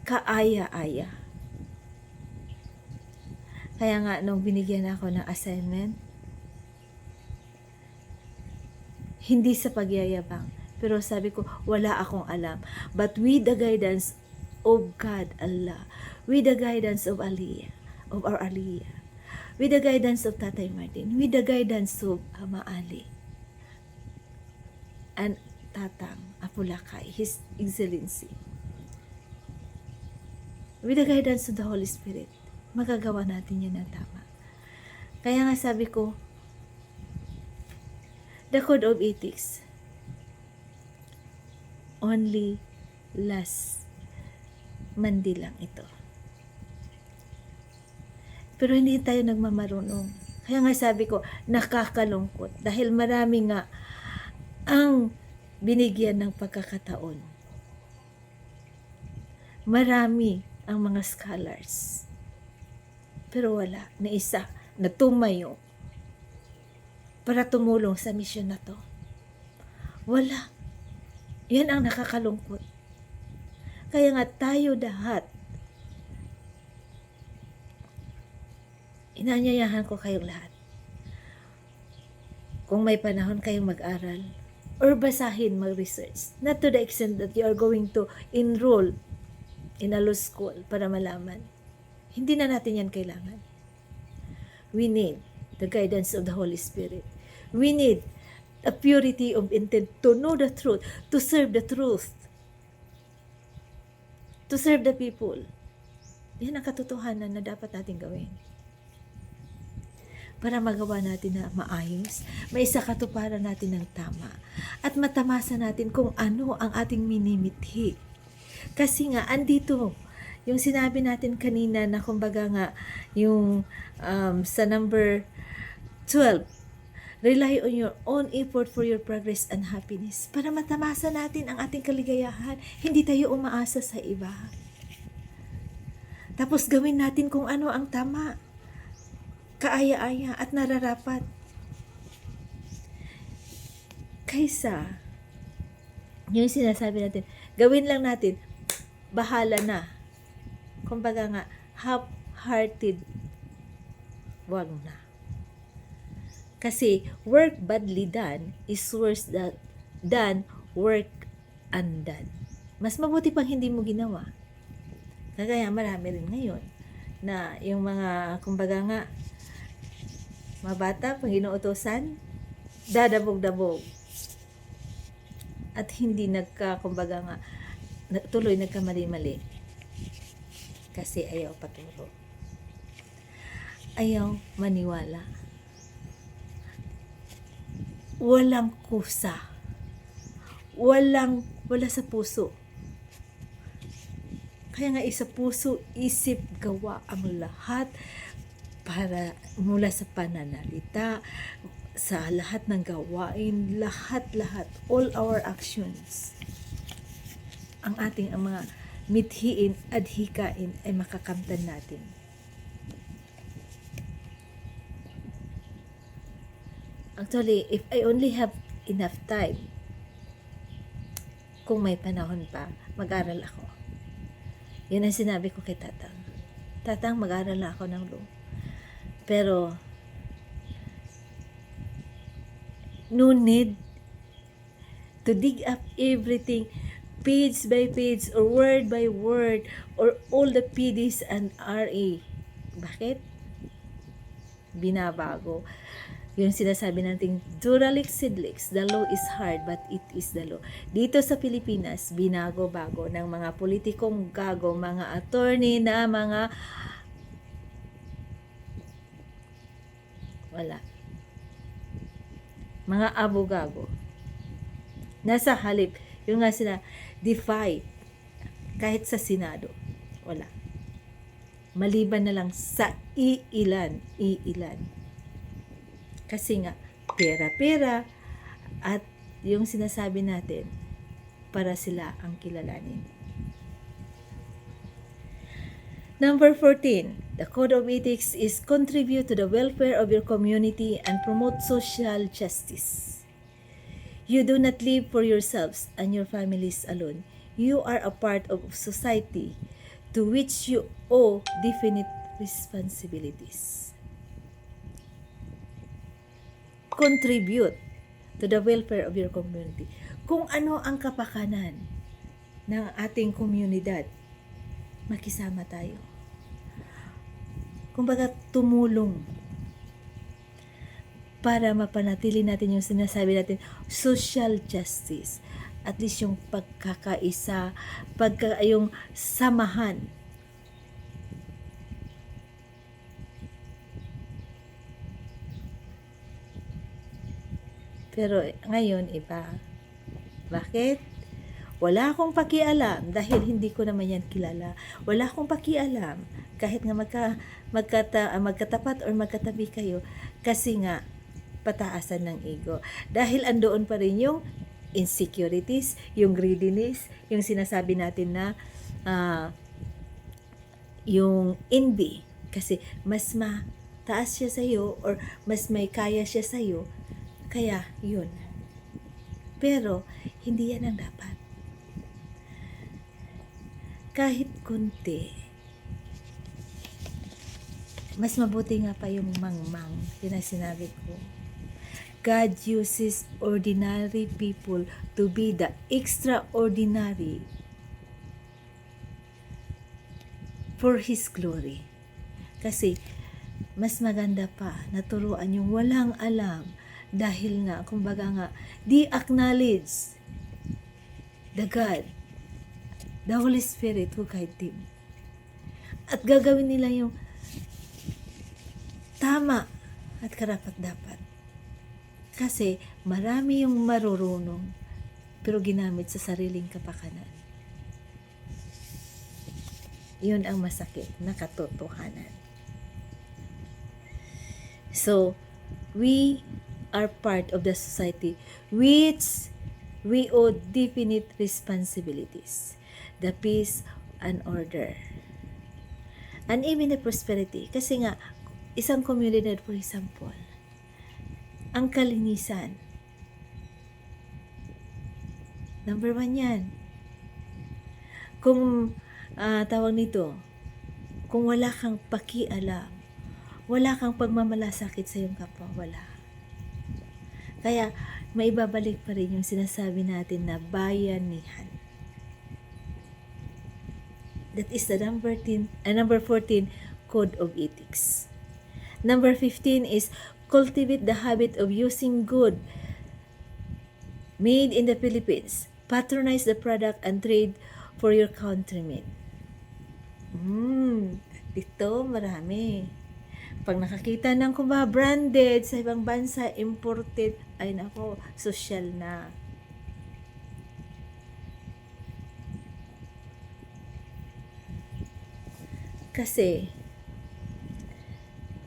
Kaaya-aya. Kaya nga, nung binigyan ako ng assignment, hindi sa pagyayabang, pero sabi ko, wala akong alam. But with the guidance of God, Allah, with the guidance of Aliyah, of our Aliyah, with the guidance of Tatay Martin, with the guidance of Ama Ali, and Tatang Apulakay, His Excellency, with the guidance of the Holy Spirit, magagawa natin yan na tama. Kaya nga sabi ko, the Code of Ethics, only last Monday lang ito. Pero hindi tayo nagmamarunong. Kaya nga sabi ko, nakakalungkot. Dahil marami nga ang binigyan ng pagkakataon. Marami ang mga scholars. Pero wala na isa na tumayo para tumulong sa misyon na to. Wala. Yan ang nakakalungkot. Kaya nga tayo lahat, inaanyayahan ko kayong lahat. Kung may panahon kayong mag-aral or basahin, mag-research, not to the extent that you are going to enroll in a law school para malaman. Hindi na natin yan kailangan. We need the guidance of the Holy Spirit. We need a purity of intent to know the truth, to serve the truth, to serve the people. Yan ang katotohanan na dapat natin gawin. Para magawa natin na maayos, may isa katuparan natin ng tama, at matamasa natin kung ano ang ating minimithi. Kasi nga, andito, yung sinabi natin kanina na kumbaga nga, yung sa number 12, rely on your own effort for your progress and happiness. Para matamasa natin ang ating kaligayahan, hindi tayo umaasa sa iba. Tapos gawin natin kung ano ang tama, kaaya-aya at nararapat. Kaysa, yung sinasabi natin, gawin lang natin, bahala na. Kumbaga nga, half-hearted, wag na. Kasi, work badly done is worse than work undone. Mas mabuti pang hindi mo ginawa. Kaya marami rin ngayon na yung mga, kumbaga nga, mabata, pag inuutosan, dadabog-dabog. At hindi kumbaga nga, tuloy nagkamali-mali. kasi ayaw paturo. Ayaw maniwala. Walang kusa. Wala sa puso. Kaya nga sa puso, isip, gawa ang lahat para mula sa pananalita, sa lahat ng gawain, lahat, all our actions. Ang mga mithiin at hikain ay makakamtan natin. Actually, if I only have enough time, kung may panahon pa, mag-aral ako. Yun ang sinabi ko kay Tatang. Tatang, mag-aral na ako ng law. Pero, no need to dig up everything page by page or word by word or all the PDs and RA. Bakit? Binabago. Yung sinasabi natin, Duralix Sidlix, the law is hard but it is the law. Dito sa Pilipinas, binago-bago ng mga politikong gago, mga attorney na mga abogago. Nasa halip, yung nga sila, defy, kahit sa Senado, wala. Maliban na lang sa iilan. Kasi nga, pera, at yung sinasabi natin, para sila ang kilalanin. Number 14, the Code of Ethics is contribute to the welfare of your community and promote social justice. You do not live for yourselves and your families alone. You are a part of society to which you owe definite responsibilities. Contribute to the welfare of your community. Kung ano ang kapakanan ng ating komunidad, makisama tayo. Kumbaga, tumulong para mapanatili natin yung sinasabi natin, social justice. At least yung pagkakaisa, yung samahan. Pero ngayon, iba. Bakit? Wala akong pakialam dahil hindi ko naman yan kilala. Wala akong pakialam kahit nga magkatapat or magkatabi kayo kasi nga pataasan ng ego. Dahil andoon pa rin yung insecurities, yung greediness, yung sinasabi natin na yung envy. Kasi mas mataas siya sa'yo or mas may kaya siya sa'yo. Kaya, yun. Pero, hindi yan ang dapat. Kahit kunti, mas mabuti nga pa yung mangmang, yun ang sinabi ko. God uses ordinary people to be the extraordinary for His glory. Kasi, mas maganda pa naturuan yung walang alam dahil nga, kumbaga nga, they acknowledge the God, the Holy Spirit who guide them. At gagawin nila yung tama at karapat-dapat. Kasi marami yung marurunong pero ginamit sa sariling kapakanan. Yun ang masakit na katotohanan. So, we are part of the society which we owe definite responsibilities. The peace and order. And even the prosperity. Kasi nga, isang community, for example, ang kalinisan. Number 1 yan. Kung tawag nito, kung wala kang pakialam, wala kang pagmamalasakit sa iyong kapwa, wala. Kaya, maibabalik pa rin yung sinasabi natin na bayanihan. That is the number 14 Code of Ethics. Number 15 is cultivate the habit of using good made in the Philippines. Patronize the product and trade for your countrymen. Dito marami. Pag nakakita ng branded sa ibang bansa, imported, ay nako, social na. Kasi,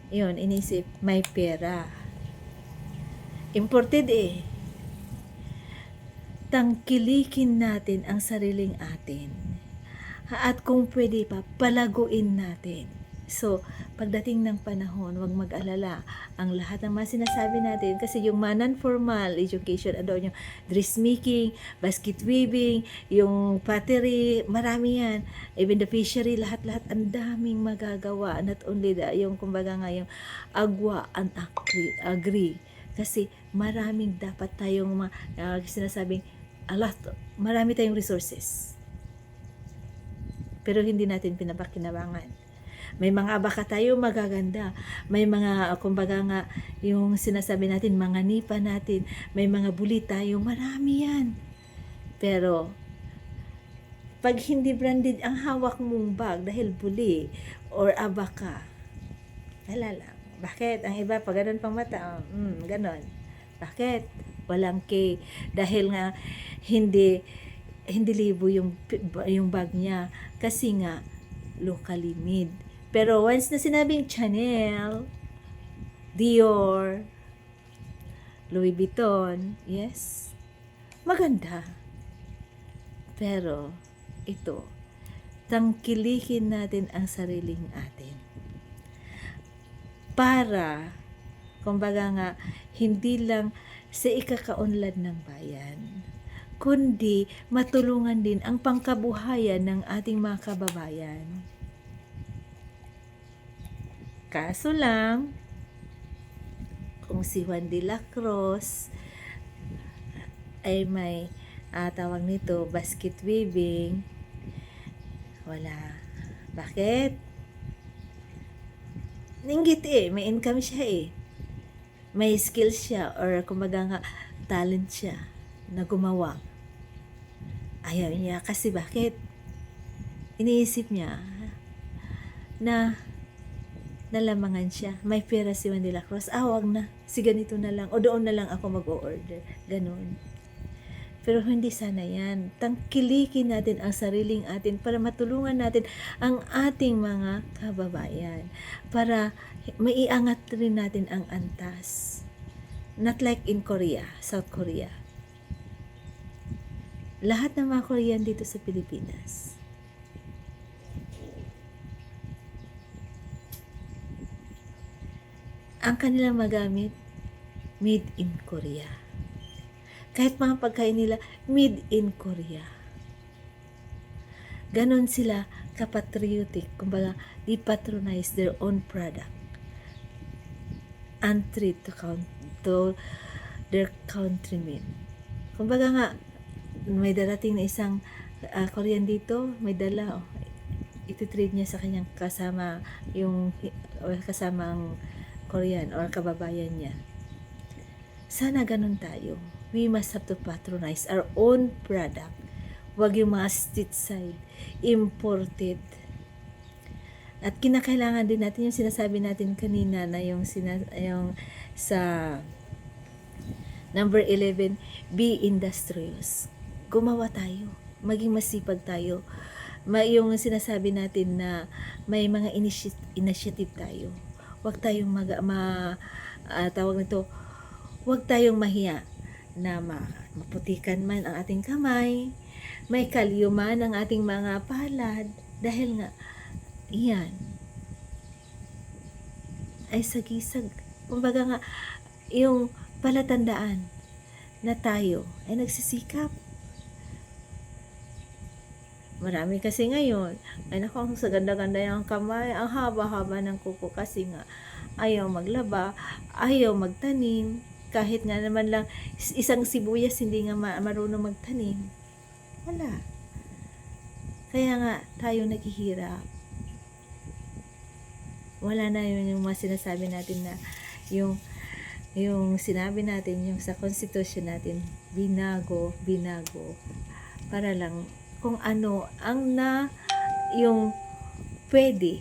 yun, inisip, may pera. Imported eh. Tangkilikin natin ang sariling atin. At kung pwede pa, palaguin natin. So, pagdating ng panahon, huwag mag-alala. Ang lahat ng mga sinasabi natin, kasi yung non-formal education, yung dressmaking, basket weaving, yung pottery, marami yan. Even the fishery, lahat-lahat, ang daming magagawa. Not only yung kumbaga nga, yung agwa and agree. Kasi maraming dapat tayong sinasabing, marami tayong resources. Pero hindi natin pinapakinabangan. May mga baka tayo magaganda. May mga, kumbaga nga, yung sinasabi natin, mga nipa natin. May mga buli tayo. Marami yan. Pero, pag hindi branded ang hawak mong bag dahil buli or abaka, wala lang. Bakit? Ang iba, pag ganun pang mata, ganun. Bakit? Walang K. Dahil nga, hindi libo yung bag niya kasi nga locally made. Pero once na sinabing Chanel, Dior, Louis Vuitton, yes, maganda. Pero ito, tangkilikin natin ang sariling atin para kumbaga nga hindi lang sa ikakaunlad ng bayan, kundi matulungan din ang pangkabuhayan ng ating mga kababayan. Kaso lang, kung si Juan de la Cruz ay may tawag nito, basket weaving, wala. Bakit? Ninggit may income siya may skills siya or kumbaga nga talent siya na gumawa. Ayaw niya kasi bakit? Iniisip niya na nalamangan siya. May pera si Juan de la Cruz. Wag na. Si ganito na lang. O doon na lang ako mag-o-order. Ganun. Pero hindi sana yan. Tangkilikin natin ang sariling atin para matulungan natin ang ating mga kababayan. Para maiangat rin natin ang antas. Not like in Korea, South Korea. Lahat ng mga Korean dito sa Pilipinas. Ang kanilang magamit, made in Korea. Kahit mga pagkain nila, made in Korea. Ganon sila kapatriotic. Kumbaga, they patronize their own product. And treat to their countrymen. Kumbaga nga, may darating na isang Korean dito, may dala, ititrade niya sa kanyang kasama, yung kasamang Korean or kababayan niya. Sana ganun tayo. We must have to patronize our own product. Huwag yung mga street side, imported. At kinakailangan din natin yung sinasabi natin kanina na yung sa number 11, be industrious. Gumawa tayo. Maging masipag tayo. Yung sinasabi natin na may mga initiative tayo. Huwag tayong tawag nito, huwag tayong mahiya na maputikan man ang ating kamay, may kalyo man ang ating mga palad, dahil nga, iyan, ay sagisag. Kumbaga nga, yung palatandaan na tayo ay nagsisikap. Marami kasi ngayon, ay naku, ang sa ganda-ganda yung kamay, ang haba-haba ng kuko kasi nga, ayaw maglaba, ayaw magtanim, kahit nga naman lang isang sibuyas hindi nga marunong magtanim. Wala. Kaya nga tayo naghihirap. Wala na yung mga sinasabi natin na yung sinabi natin yung sa constitution natin, binago para lang kung ano ang yung pwede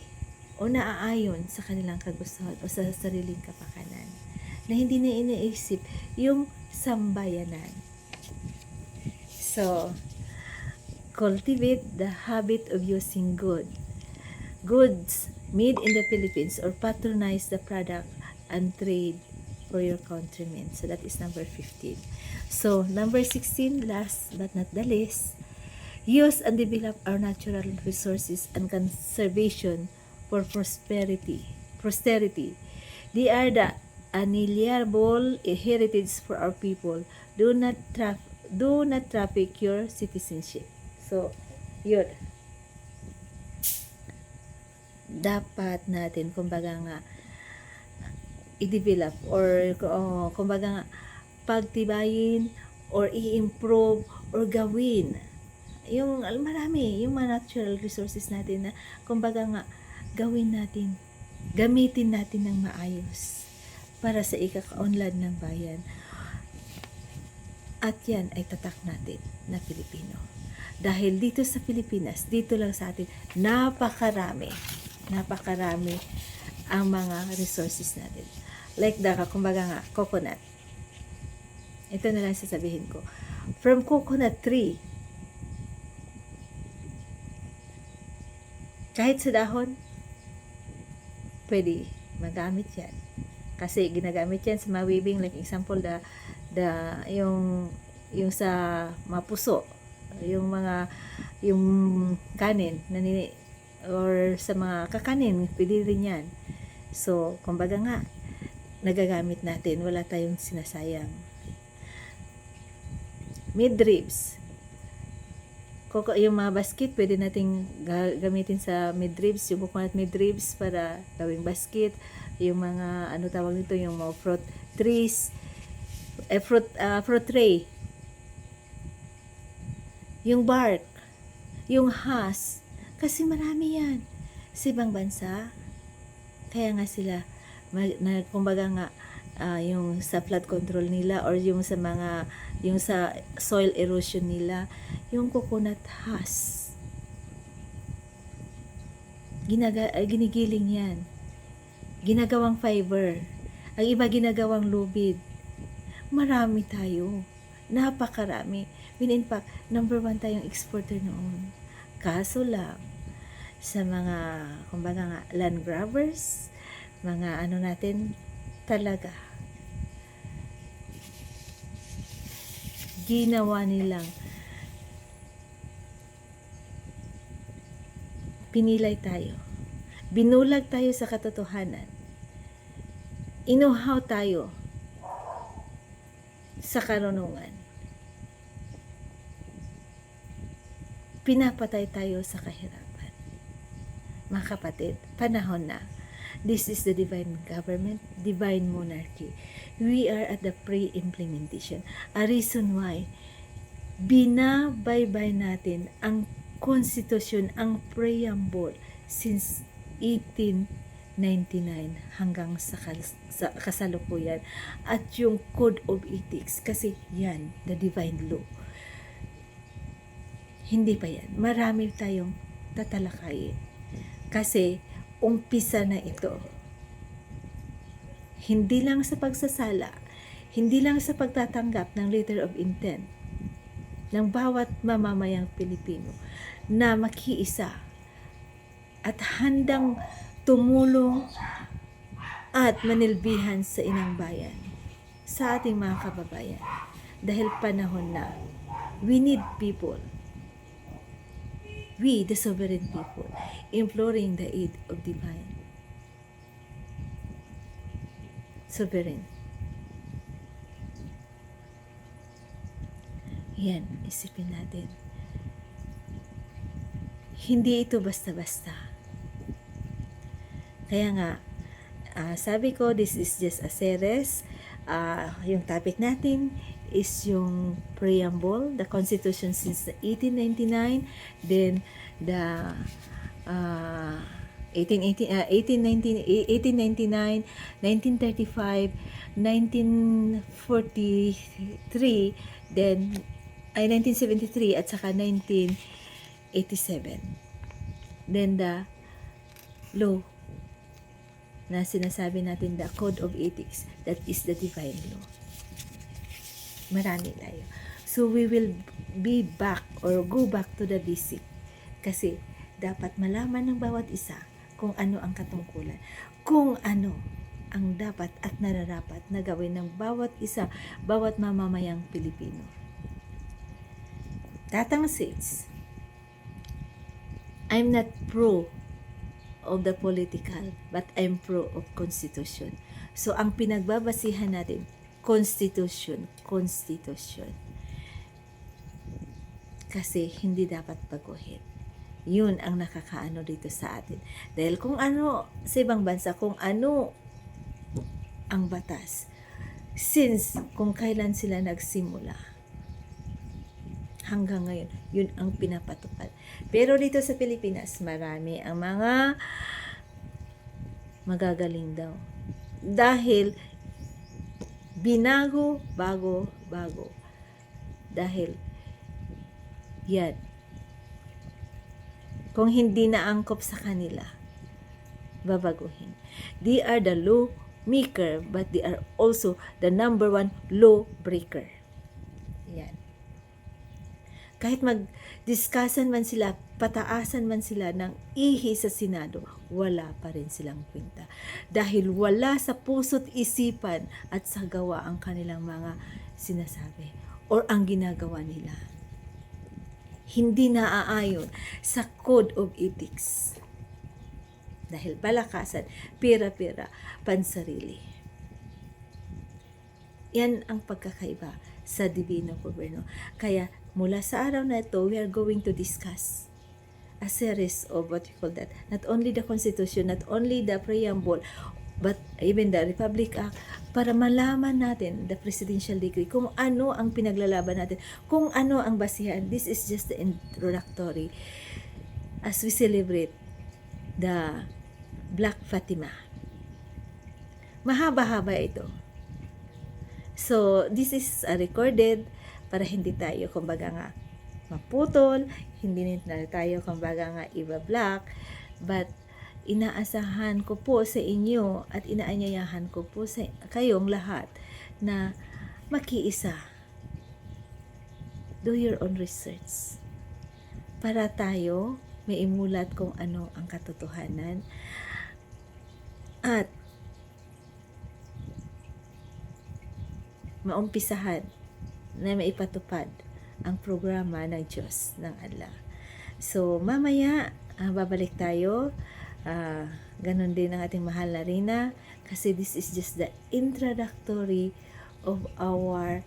o naaayon sa kanilang kagustuhan o sa sariling kapakanan, na hindi na iniisip yung sambayanan. So, cultivate the habit of using goods made in the Philippines, or patronize the product and trade for your countrymen. So that is number 15. So number 16, last but not the least, use and develop our natural resources and conservation for posterity. They are the unalienable heritage for our people. Do not traffic your citizenship. So, yun. Dapat natin, kumbaga nga, i-develop or kumbaga nga, pagtibayin or i-improve or gawin yung marami, yung mga natural resources natin na kumbaga nga, gawin natin, gamitin natin ng maayos para sa ikakaunlad ng bayan. At yan ay tatak natin na Pilipino. Dahil dito sa Pilipinas, dito lang sa atin, napakarami ang mga resources natin. Like kumbaga nga, coconut. Ito na lang sasabihin ko. From coconut tree, kahit sa dahon, pwede magamit yan. Kasi ginagamit yan sa mga weaving, like example, yung sa mapuso, yung kanin, or sa mga kakanin, pwede rin yan. So, kumbaga nga, nagagamit natin, wala tayong sinasayang. Midribs. Yung mga basket, pwede nating gamitin sa midribs, yung coconut midribs para gawing basket. Yung mga, tawag nito, yung mga fruit trees, fruit tray. Yung bark, yung husk, kasi marami yan sa ibang bansa. Kaya nga sila, kumbaga nga, yung sa flood control nila or yung sa soil erosion nila, yung coconut husk, ginigiling yan, ginagawang fiber, ang iba ginagawang lubid. Marami tayo, napakarami. In fact, number 1 tayong exporter noon. Kaso lang, sa mga, kumbaga nga, land grabbers, mga natin, talaga, ginawa nilang pinilay tayo, binulag tayo sa katotohanan, inuhaw tayo sa karunungan, pinapatay tayo sa kahirapan. Mga kapatid, panahon na. This is the divine government, divine monarchy. We are at the pre-implementation. A reason why binabaybay natin ang constitution, ang preamble since 1899 hanggang sa kasalukuyan. At yung code of ethics, kasi yan, the divine law. Hindi pa yan. Marami tayong tatalakayin. Kasi umpisa na ito. Hindi lang sa pagsasala, hindi lang sa pagtatanggap ng letter of intent ng bawat mamamayang Pilipino na makiisa at handang tumulong at manilbihan sa inang bayan, sa ating mga kababayan. Dahil panahon na, we need people, we, the sovereign people, imploring the aid of divine sovereign. Yan, isipin natin. Hindi ito basta-basta. Kaya nga, sabi ko, this is just a series. Yung topic natin is yung preamble, the Constitution since 1899, then the 1899, 1935, 1943, then 1973 at saka 1987. Then the law na sinasabi natin, the code of ethics, that is the divine law. Marami tayo. So we will be back or go back to the basic. Kasi dapat malaman ng bawat isa kung ano ang katungkulan. Kung ano ang dapat at nararapat na gawin ng bawat isa, bawat mamamayang Pilipino. Tatang says, I'm not pro of the political, but I'm pro of constitution. So, ang pinagbabasihan natin, constitution. Kasi hindi dapat baguhin. Yun ang nakakaano dito sa atin. Dahil kung ano, sa ibang bansa, kung ano ang batas, since kung kailan sila nagsimula, hanggang ngayon, yun ang pinapatupad. Pero dito sa Pilipinas, marami ang mga magagaling daw. Dahil binago, bago. Dahil yan, kung hindi na angkop sa kanila, babaguhin. They are the law maker, but they are also the number one law breaker. Yan. Kahit mag-discussan man sila, pataasan man sila ng ihi sa Senado, wala pa rin silang kwenta. Dahil wala sa puso't isipan at sa gawa ang kanilang mga sinasabi or ang ginagawa nila. Hindi naaayon sa Code of Ethics. Dahil palakasan, pera-pera, pansarili. Yan ang pagkakaiba sa Divino Gobyerno. Kaya mula sa araw na ito, we are going to discuss a series of what you call that. Not only the Constitution, not only the preamble, but even the Republic Act, para malaman natin the Presidential Decree, kung ano ang pinaglalaban natin, kung ano ang basihan. This is just the introductory as we celebrate the Black Fatima. Mahaba-haba ito. So, this is recorded para hindi tayo, kumbaga nga, maputol, hindi na tayo, kumbaga nga, iba-black, but inaasahan ko po sa inyo at inaanyayahan ko po sa kayong lahat na makiisa. Do your own research para tayo may imulat kung ano ang katotohanan at maumpisahan na maipatupad ang programa ng Diyos ng Allah. So, mamaya, babalik tayo. Ganon din ang ating mahal na Rina, kasi this is just the introductory of our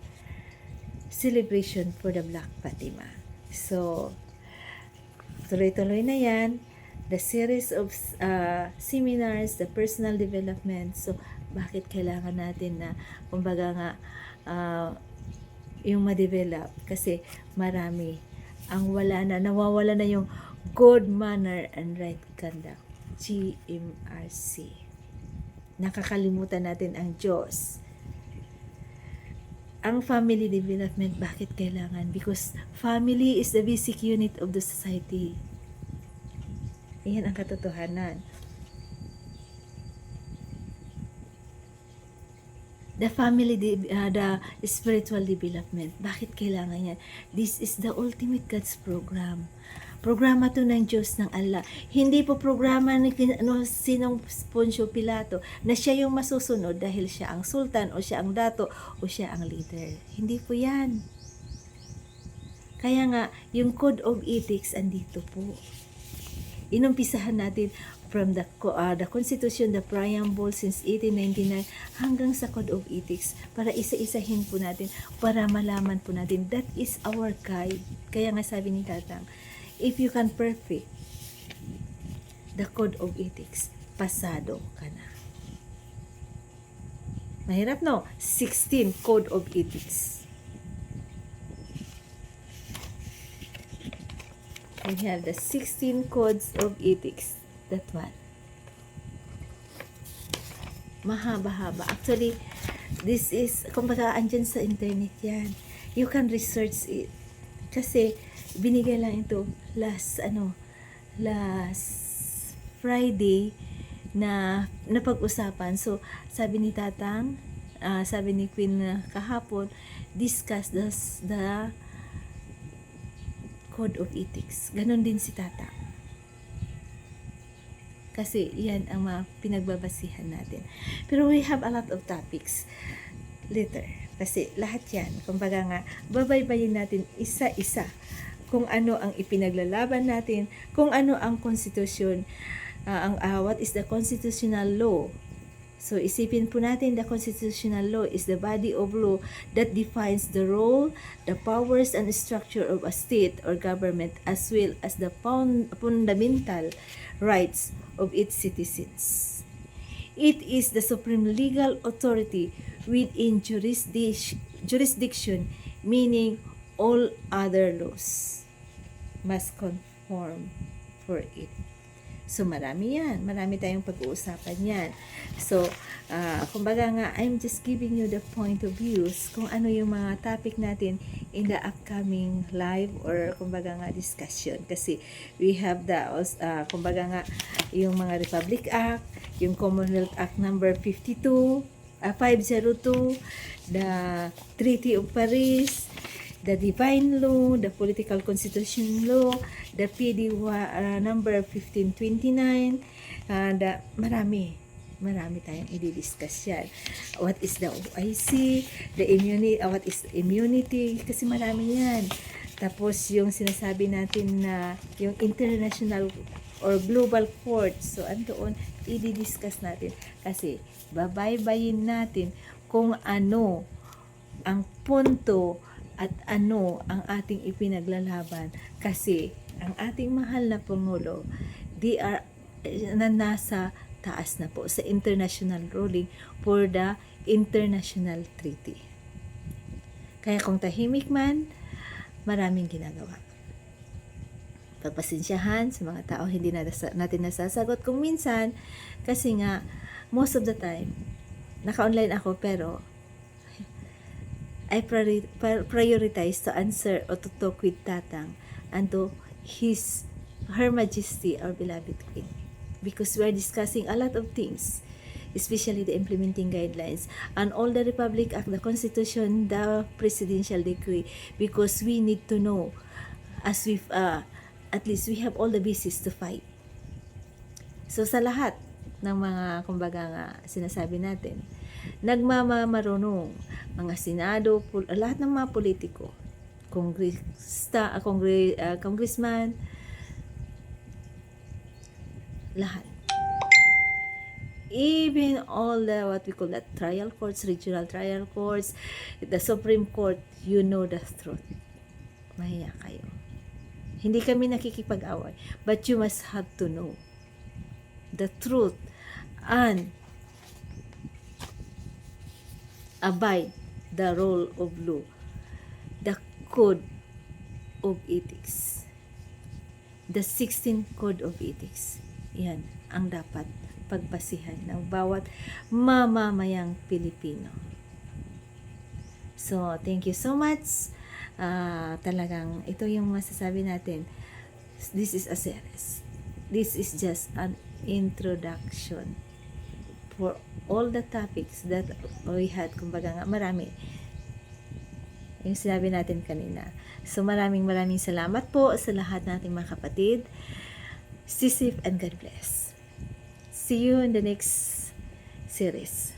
celebration for the Black Fatima. So, tuloy-tuloy na yan. The series of seminars, the personal development. So, bakit kailangan natin na, kumbaga nga, yung ma-develop? Kasi marami ang wala na, nawawala na yung good manner and right conduct. GMRC. Nakakalimutan natin ang Diyos. Ang family development, bakit kailangan? Because family is the basic unit of the society. Iyan ang katotohanan. The family, the spiritual development, bakit kailangan yan? This is the ultimate God's program. Programa to ng Diyos ng Allah. Hindi po programa ni sinong Poncio Pilato na siya yung masusunod dahil siya ang sultan o siya ang dato o siya ang leader. Hindi po yan. Kaya nga, yung Code of Ethics andito po. Inumpisahan natin from the Constitution, the Preamble since 1899 hanggang sa Code of Ethics para isa-isahin po natin, para malaman po natin. That is our guide. Kaya nga sabi ni Tatang, if you can perfect the Code of Ethics, pasado ka na. Mahirap, no? 16 Code of Ethics. We have the 16 Codes of Ethics. That one. Mahaba-haba. Actually, this is, kumbaga, andyan sa internet yan. You can research it. Kasi, binigay lang ito last Friday na napag-usapan. So, sabi ni Tatang, sabi ni Queen kahapon, discuss the code of ethics. Ganon din si Tatang. Kasi yan ang mga pinagbabasihan natin. Pero we have a lot of topics later. Kasi lahat yan, kumbaga nga, babaybayin natin isa-isa kung ano ang ipinaglalaban natin, kung ano ang konstitusyon, what is the constitutional law. So, isipin po natin, the constitutional law is the body of law that defines the role, the powers, and structure of a state or government as well as the fundamental rights of its citizens. It is the supreme legal authority within jurisdiction, meaning all other laws must conform for it. So, marami yan. Marami tayong pag-uusapan yan. So, kumbaga nga, I'm just giving you the point of views kung ano yung mga topic natin in the upcoming live or kumbaga nga discussion. Kasi we have the, kumbaga nga, yung mga Republic Act, yung Commonwealth Act number 502, the Treaty of Paris, the Divine Law, the Political Constitution Law, the PD number 1529, marami tayong i-discuss yan. What is the OIC, the immunity, what is immunity, kasi marami yan. Tapos yung sinasabi natin na yung international or global court, so andoon, i-discuss natin. Kasi babaybayin natin kung ano ang punto at ano ang ating ipinaglalaban, kasi ang ating mahal na Pangulo, they are na nasa taas na po sa international ruling for the international treaty. Kaya kung tahimik man, maraming ginagawa. Pagpasensyahan sa mga tao hindi natin nasasagot kung minsan, kasi nga most of the time naka-online ako, pero I prioritize to answer or to talk with Tatang and to Her Majesty, our beloved Queen. Because we are discussing a lot of things, especially the implementing guidelines and all the Republic Act, the Constitution, the Presidential Decree, because we need to know, as we at least we have all the basis to fight. So sa lahat ng mga kumbaga nga sinasabi natin, nagmamarunong mga senado, lahat ng mga politiko, congressman, lahat. Even all the what we call the trial courts, regional trial courts, the Supreme Court, you know the truth. Mahiya kayo. Hindi kami nakikipag-away, but you must have to know the truth and abide the rule of law, the code of ethics, the 16th code of ethics. Yan ang dapat pagbasihan ng bawat mamamayang Pilipino. So, thank you so much. Talagang ito yung masasabi natin. This is a series. This is just an introduction for all the topics that we had. Kumbaga nga, marami. Yung sinabi natin kanina. So, maraming salamat po sa lahat nating mga kapatid. Stay safe and God bless. See you in the next series.